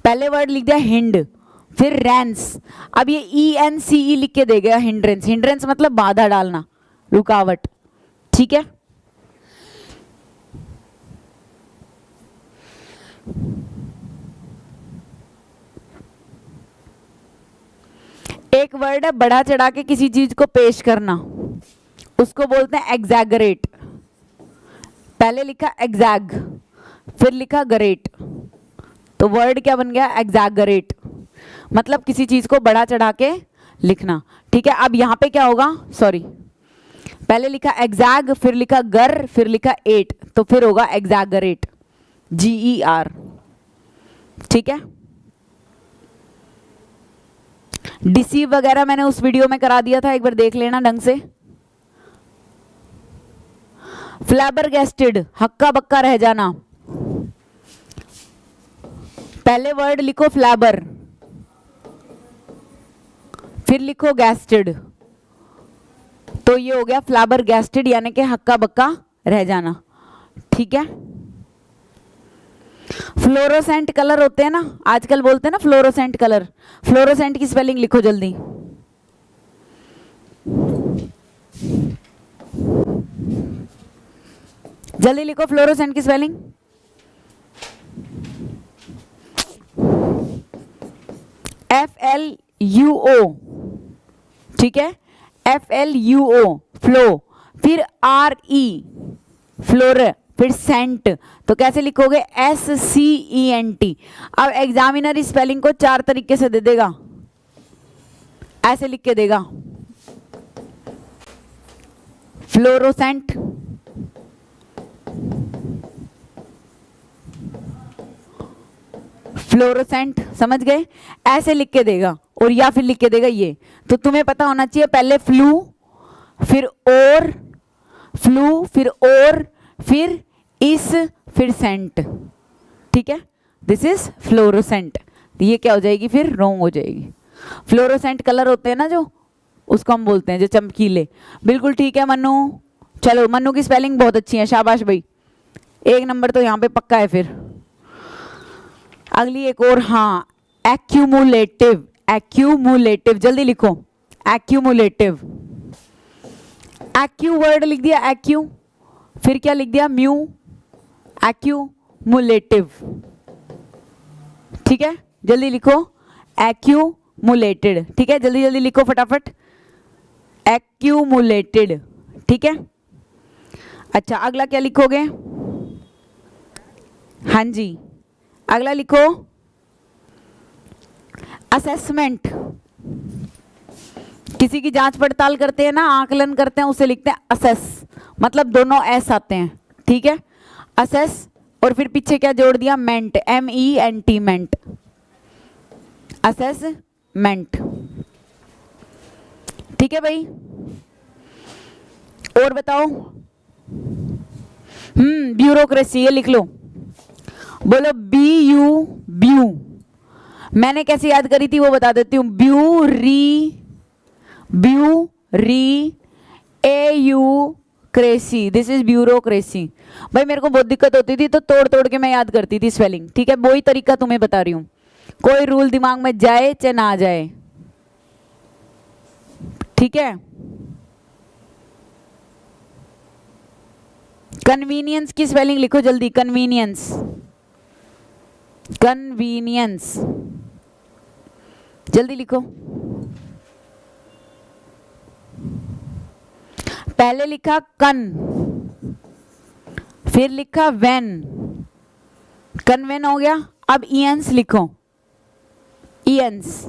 पहले वर्ड लिख दिया हिंड, फिर रेंस, अब ये ENCE लिख के देगा हिंड्रेंस। हिंड्रेंस मतलब बाधा डालना, रुकावट, ठीक है। एक वर्ड है बढ़ा चढ़ा के किसी चीज को पेश करना, उसको बोलते हैं एग्जैगरेट। पहले लिखा एग्जैग, फिर लिखा गरेट, तो वर्ड क्या बन गया, एग्जैगरेट, मतलब किसी चीज को बढ़ा चढ़ा के लिखना, ठीक है। अब यहां पे क्या होगा, सॉरी, पहले लिखा एग्जैग, फिर लिखा गर, फिर लिखा एट, तो फिर होगा एग्जैगरेट, GER, ठीक है। डिसीव वगैरह मैंने उस वीडियो में करा दिया था, एक बार देख लेना ढंग से। फ्लैबरगेस्टेड, हक्का बक्का रह जाना, पहले वर्ड लिखो फ्लैबर, फिर लिखो गैस्टेड, तो ये हो गया फ्लैबरगेस्टेड, यानी कि हक्का बक्का रह जाना, ठीक है। फ्लोरोसेंट कलर होते हैं ना, आजकल बोलते हैं ना फ्लोरोसेंट कलर, फ्लोरोसेंट की स्पेलिंग लिखो जल्दी। जल्दी लिखो फ्लोरोसेंट की स्पेलिंग। FLUO, ठीक है, FLUO फ्लो, फिर RE फ्लोर, फिर सेंट, तो कैसे लिखोगे, SCENT। अब एग्जामिनर इस स्पेलिंग को 4 तरीके से दे देगा, ऐसे लिख के देगा, फ्लोरोसेंट, फ्लोरोसेंट, समझ गए, ऐसे लिख के देगा, और या फिर लिख के देगा ये, तो तुम्हें पता होना चाहिए पहले फ्लू, फिर और, फ्लू, फिर और, फिर इस, फिर सेंट, ठीक है। दिस इज फ्लोरोसेंट, ये क्या हो जाएगी फिर, रॉन्ग हो जाएगी। फ्लोरोसेंट कलर होते हैं ना जो, उसको हम बोलते हैं जो चमकीले, बिल्कुल ठीक है मन्नू। चलो मन्नू की स्पेलिंग बहुत अच्छी है, शाबाश भाई, 1 नंबर तो यहाँ पे पक्का है। फिर अगली एक और, हाँ, एक्यूमुलेटिव, एक्यूमुलेटिव, जल्दी लिखो, एक्यूमुलेटिव, एक्यू वर्ड लिख दिया एक्यू, फिर क्या लिख दिया म्यू, एक्यूमुलेटिव, ठीक है। जल्दी लिखो एक्यूमुलेटेड, ठीक है, जल्दी जल्दी लिखो फटाफट, एक्यूमुलेटेड, ठीक है। अच्छा अगला क्या लिखोगे, हाँ जी, अगला लिखो असेसमेंट, किसी की जांच पड़ताल करते हैं ना, आकलन करते हैं, उसे लिखते हैं असेस, मतलब दोनों एस आते हैं, ठीक है। असेस, और फिर पीछे क्या जोड़ दिया, मेंट, MENT, मेंट, असेसमेंट, ठीक है भाई। और बताओ, ब्यूरोक्रेसी, ये लिख लो, बोलो BU, ब्यू, मैंने कैसे याद करी थी वो बता देती हूँ, ब्यूरोक्रेसी, दिस इज ब्यूरोक्रेसी। भाई मेरे को बहुत दिक्कत होती थी तो तोड़ तोड़ के मैं याद करती थी स्पेलिंग, ठीक है, वही तरीका तुम्हें बता रही हूँ, कोई रूल दिमाग में जाए चाहे ना जाए, ठीक है। कन्वीनियंस की स्पेलिंग लिखो जल्दी, कन्वीनियंस, कन्वीनियंस, जल्दी लिखो। पहले लिखा कन, फिर लिखा वेन, कन्वेन हो गया। अब ईएंस लिखो, ईएंस,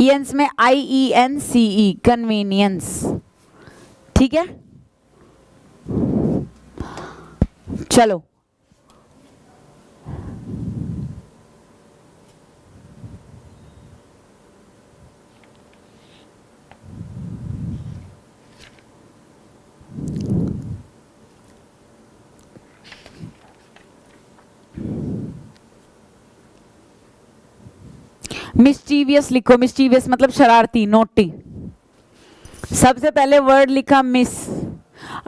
ईएंस में IENCE, कन्वीनियंस, ठीक है। चलो मिस्चीवियस लिखो, मिस्चीवियस मतलब शरारती, नोटी। सबसे पहले वर्ड लिखा मिस।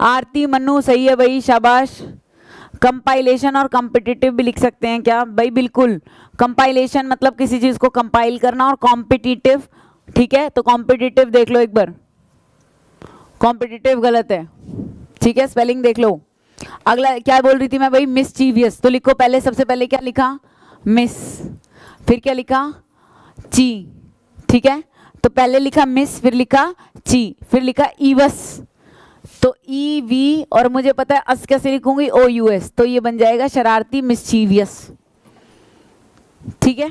आरती, मनु, सही है भाई, शाबाश। कंपाइलेशन और कॉम्पिटिटिव भी लिख सकते हैं क्या भाई? बिल्कुल। कंपाइलेशन मतलब किसी चीज को कंपाइल करना, और कॉम्पिटिटिव, ठीक है, तो कॉम्पिटिटिव देख लो एक बार, कॉम्पिटिटिव गलत है, ठीक है, स्पेलिंग देख लो। अगला क्या बोल रही थी मैं भाई? मिसचीवियस, तो लिखो पहले, सबसे पहले क्या लिखा? मिस। फिर क्या लिखा? ची, ठीक है, तो पहले लिखा मिस, फिर लिखा ची, फिर लिखा ईवस, तो ई वी, और मुझे पता है अस कैसे लिखूंगी? ओ यू एस, तो ये बन जाएगा शरारती, मिसचीवियस, ठीक है।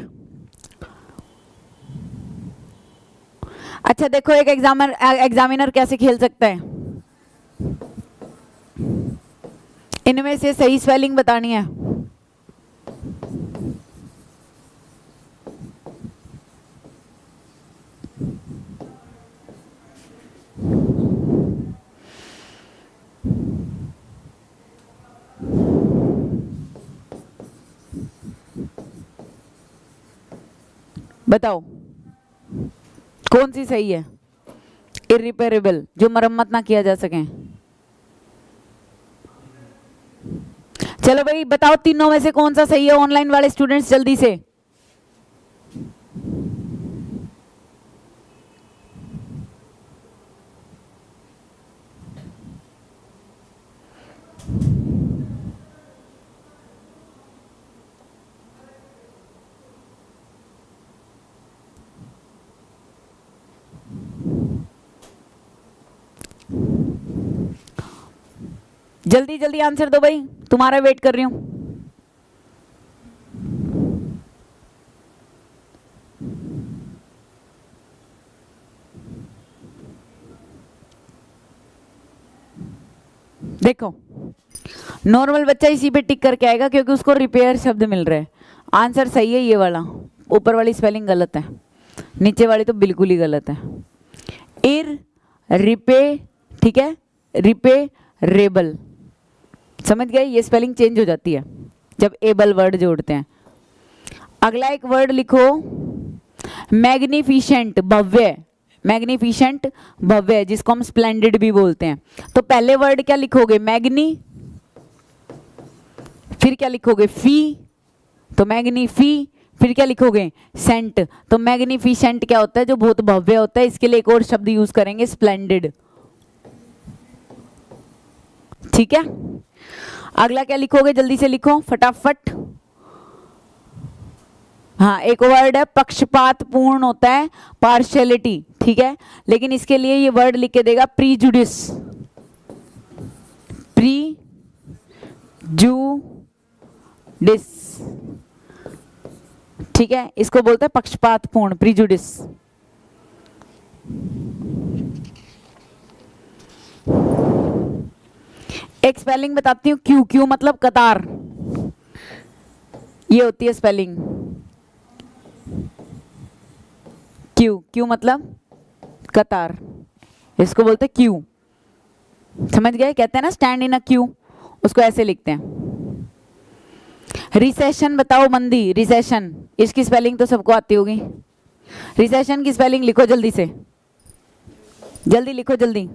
अच्छा देखो, एक एग्जामिनर कैसे खेल सकता है, इनमें से सही स्पेलिंग बतानी है। बताओ कौन सी सही है? इरिपेरेबल, जो मरम्मत ना किया जा सके। चलो भाई बताओ, तीनों में से कौन सा सही है? ऑनलाइन वाले स्टूडेंट्स जल्दी से। जल्दी जल्दी आंसर दो भाई, तुम्हारा वेट कर रही हूं। देखो नॉर्मल बच्चा इसी पे टिक करके आएगा क्योंकि उसको रिपेयर शब्द मिल रहे हैं। आंसर सही है ये वाला, ऊपर वाली स्पेलिंग गलत है, नीचे वाली तो बिल्कुल ही गलत है। इर रिपे, ठीक है, रिपेरेबल, समझ गए? ये स्पेलिंग चेंज हो जाती है जब एबल वर्ड जोड़ते हैं। अगला एक वर्ड लिखो, मैग्निफिशेंट, भव्य, मैग्निफिशेंट भव्य, जिसको हम स्प्लेंडेड भी बोलते हैं। तो पहले वर्ड क्या लिखोगे? मैग्नी, फिर क्या लिखोगे? फी, तो मैग्नीफी, फिर क्या लिखोगे? सेंट, तो मैग्निफिशेंट क्या होता है? जो बहुत भव्य होता है। इसके लिए एक और शब्द यूज करेंगे, स्प्लेंडेड, ठीक है। अगला क्या लिखोगे? जल्दी से लिखो फटाफट। हाँ, एक वर्ड है पक्षपात पूर्ण होता है, पार्शियलिटी, ठीक है, लेकिन इसके लिए ये वर्ड लिख के देगा प्रीजुडिस, प्रीजुडिस, ठीक है, इसको बोलते हैं पक्षपात पूर्ण, प्रीजुडिस। एक स्पेलिंग बताती हूँ, क्यू, क्यू मतलब कतार, ये होती है स्पेलिंग। क्यू, क्यू मतलब कतार, इसको बोलते हैं क्यू, समझ गए? कहते हैं ना स्टैंड इन अ क्यू, उसको ऐसे लिखते हैं। रिसेशन बताओ, मंदी, रिसेशन, इसकी स्पेलिंग तो सबको आती होगी। रिसेशन की स्पेलिंग लिखो जल्दी से, जल्दी लिखो जल्दी।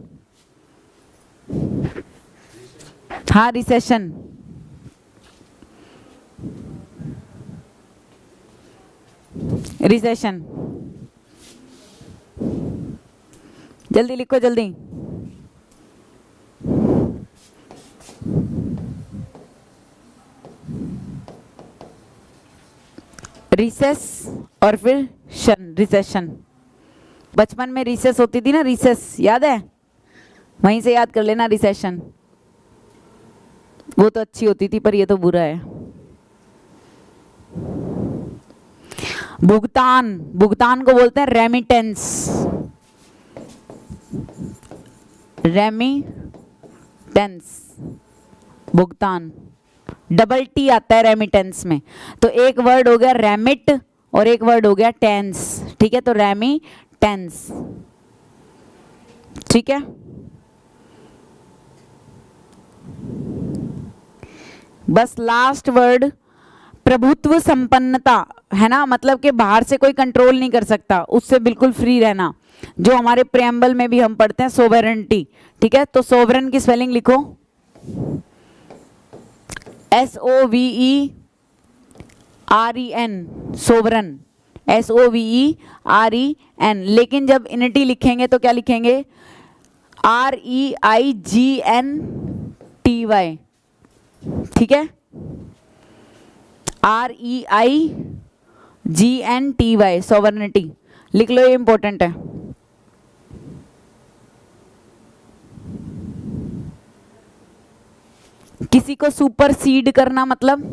हाँ, रिसेशन, रिसेशन, जल्दी लिखो जल्दी। रिसेस और फिर शन, रिसेशन। बचपन में रिसेस होती थी ना, रिसेस याद है? वहीं से याद कर लेना, रिसेशन, वो तो अच्छी होती थी, पर ये तो बुरा है। भुगतान, भुगतान को बोलते हैं रेमिटेंस, रेमिटेंस, भुगतान, डबल टी आता है रेमिटेंस में। तो एक वर्ड हो गया रेमिट और एक वर्ड हो गया टेंस, ठीक है, तो रेमिटेंस, ठीक है। बस लास्ट वर्ड प्रभुत्व संपन्नता है ना, मतलब कि बाहर से कोई कंट्रोल नहीं कर सकता, उससे बिल्कुल फ्री रहना, जो हमारे प्रेम्बल में भी हम पढ़ते हैं सोवेरेंटी। ठीक है, तो सोवरेन की स्पेलिंग लिखो SOVEREN, सोवरन, SOVEREN। लेकिन जब इनिटी लिखेंगे तो क्या लिखेंगे? REIGNTY। ठीक है, REIGNTY, सोवरेनिटी लिख लो, ये इंपॉर्टेंट है। किसी को सुपरसीड करना मतलब,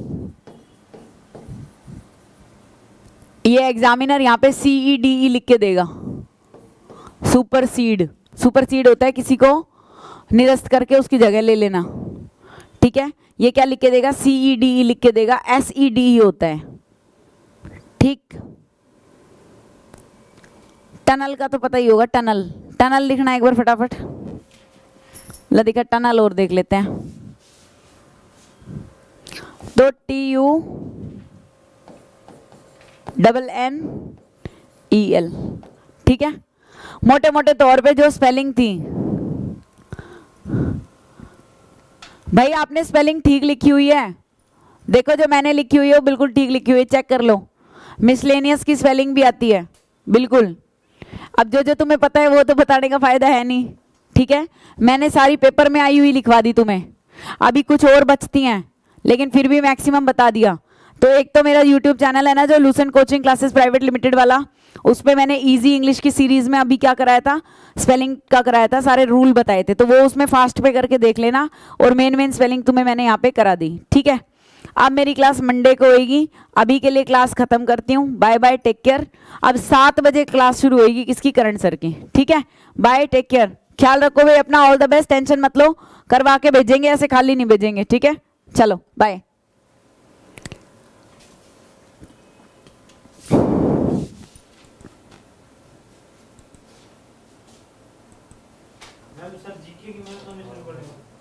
ये एग्जामिनर यहाँ पे CEDE लिख के देगा। सुपरसीड, सुपरसीड होता है किसी को निरस्त करके उसकी जगह ले लेना। ठीक है, ये क्या लिख के देगा? CEDE लिख के देगा, SEDE होता है। ठीक, टनल का तो पता ही होगा, टनल, टनल लिखना एक बार फटाफट। ला देखा, टनल और देख लेते हैं। तो TUNNEL। ठीक है, मोटे मोटे तौर पे जो स्पेलिंग थी, भाई आपने स्पेलिंग ठीक लिखी हुई है, देखो जो मैंने लिखी हुई है वो बिल्कुल ठीक लिखी हुई है, चेक कर लो। मिसलेनियस की स्पेलिंग भी आती है बिल्कुल। अब जो जो तुम्हें पता है वो तो बताने का फायदा है नहीं। ठीक है, मैंने सारी पेपर में आई हुई लिखवा दी तुम्हें, अभी कुछ और बचती हैं लेकिन फिर भी मैक्सिमम बता दिया। तो एक तो मेरा यूट्यूब चैनल है ना जो Lucent coaching classes private limited वाला, उस पर मैंने इजी इंग्लिश की सीरीज में अभी क्या कराया था, स्पेलिंग का कराया था, सारे रूल बताए थे, तो वो उसमें फास्ट पे करके देख लेना, और मेन स्पेलिंग तुम्हें मैंने यहाँ पे करा दी। ठीक है, अब मेरी क्लास मंडे को होगी, अभी के लिए क्लास खत्म करती हूँ, बाय बाय, टेक केयर। अब 7 बजे क्लास शुरू होगी किसकी? करंट सर की। ठीक है, बाय, टेक केयर, ख्याल रखो भाई अपना, ऑल द बेस्ट, टेंशन मत लो, करवा के भेजेंगे, ऐसे खाली नहीं भेजेंगे। ठीक है, चलो बाय। सर जीके की मैं तो नहीं शुरू करेंगे।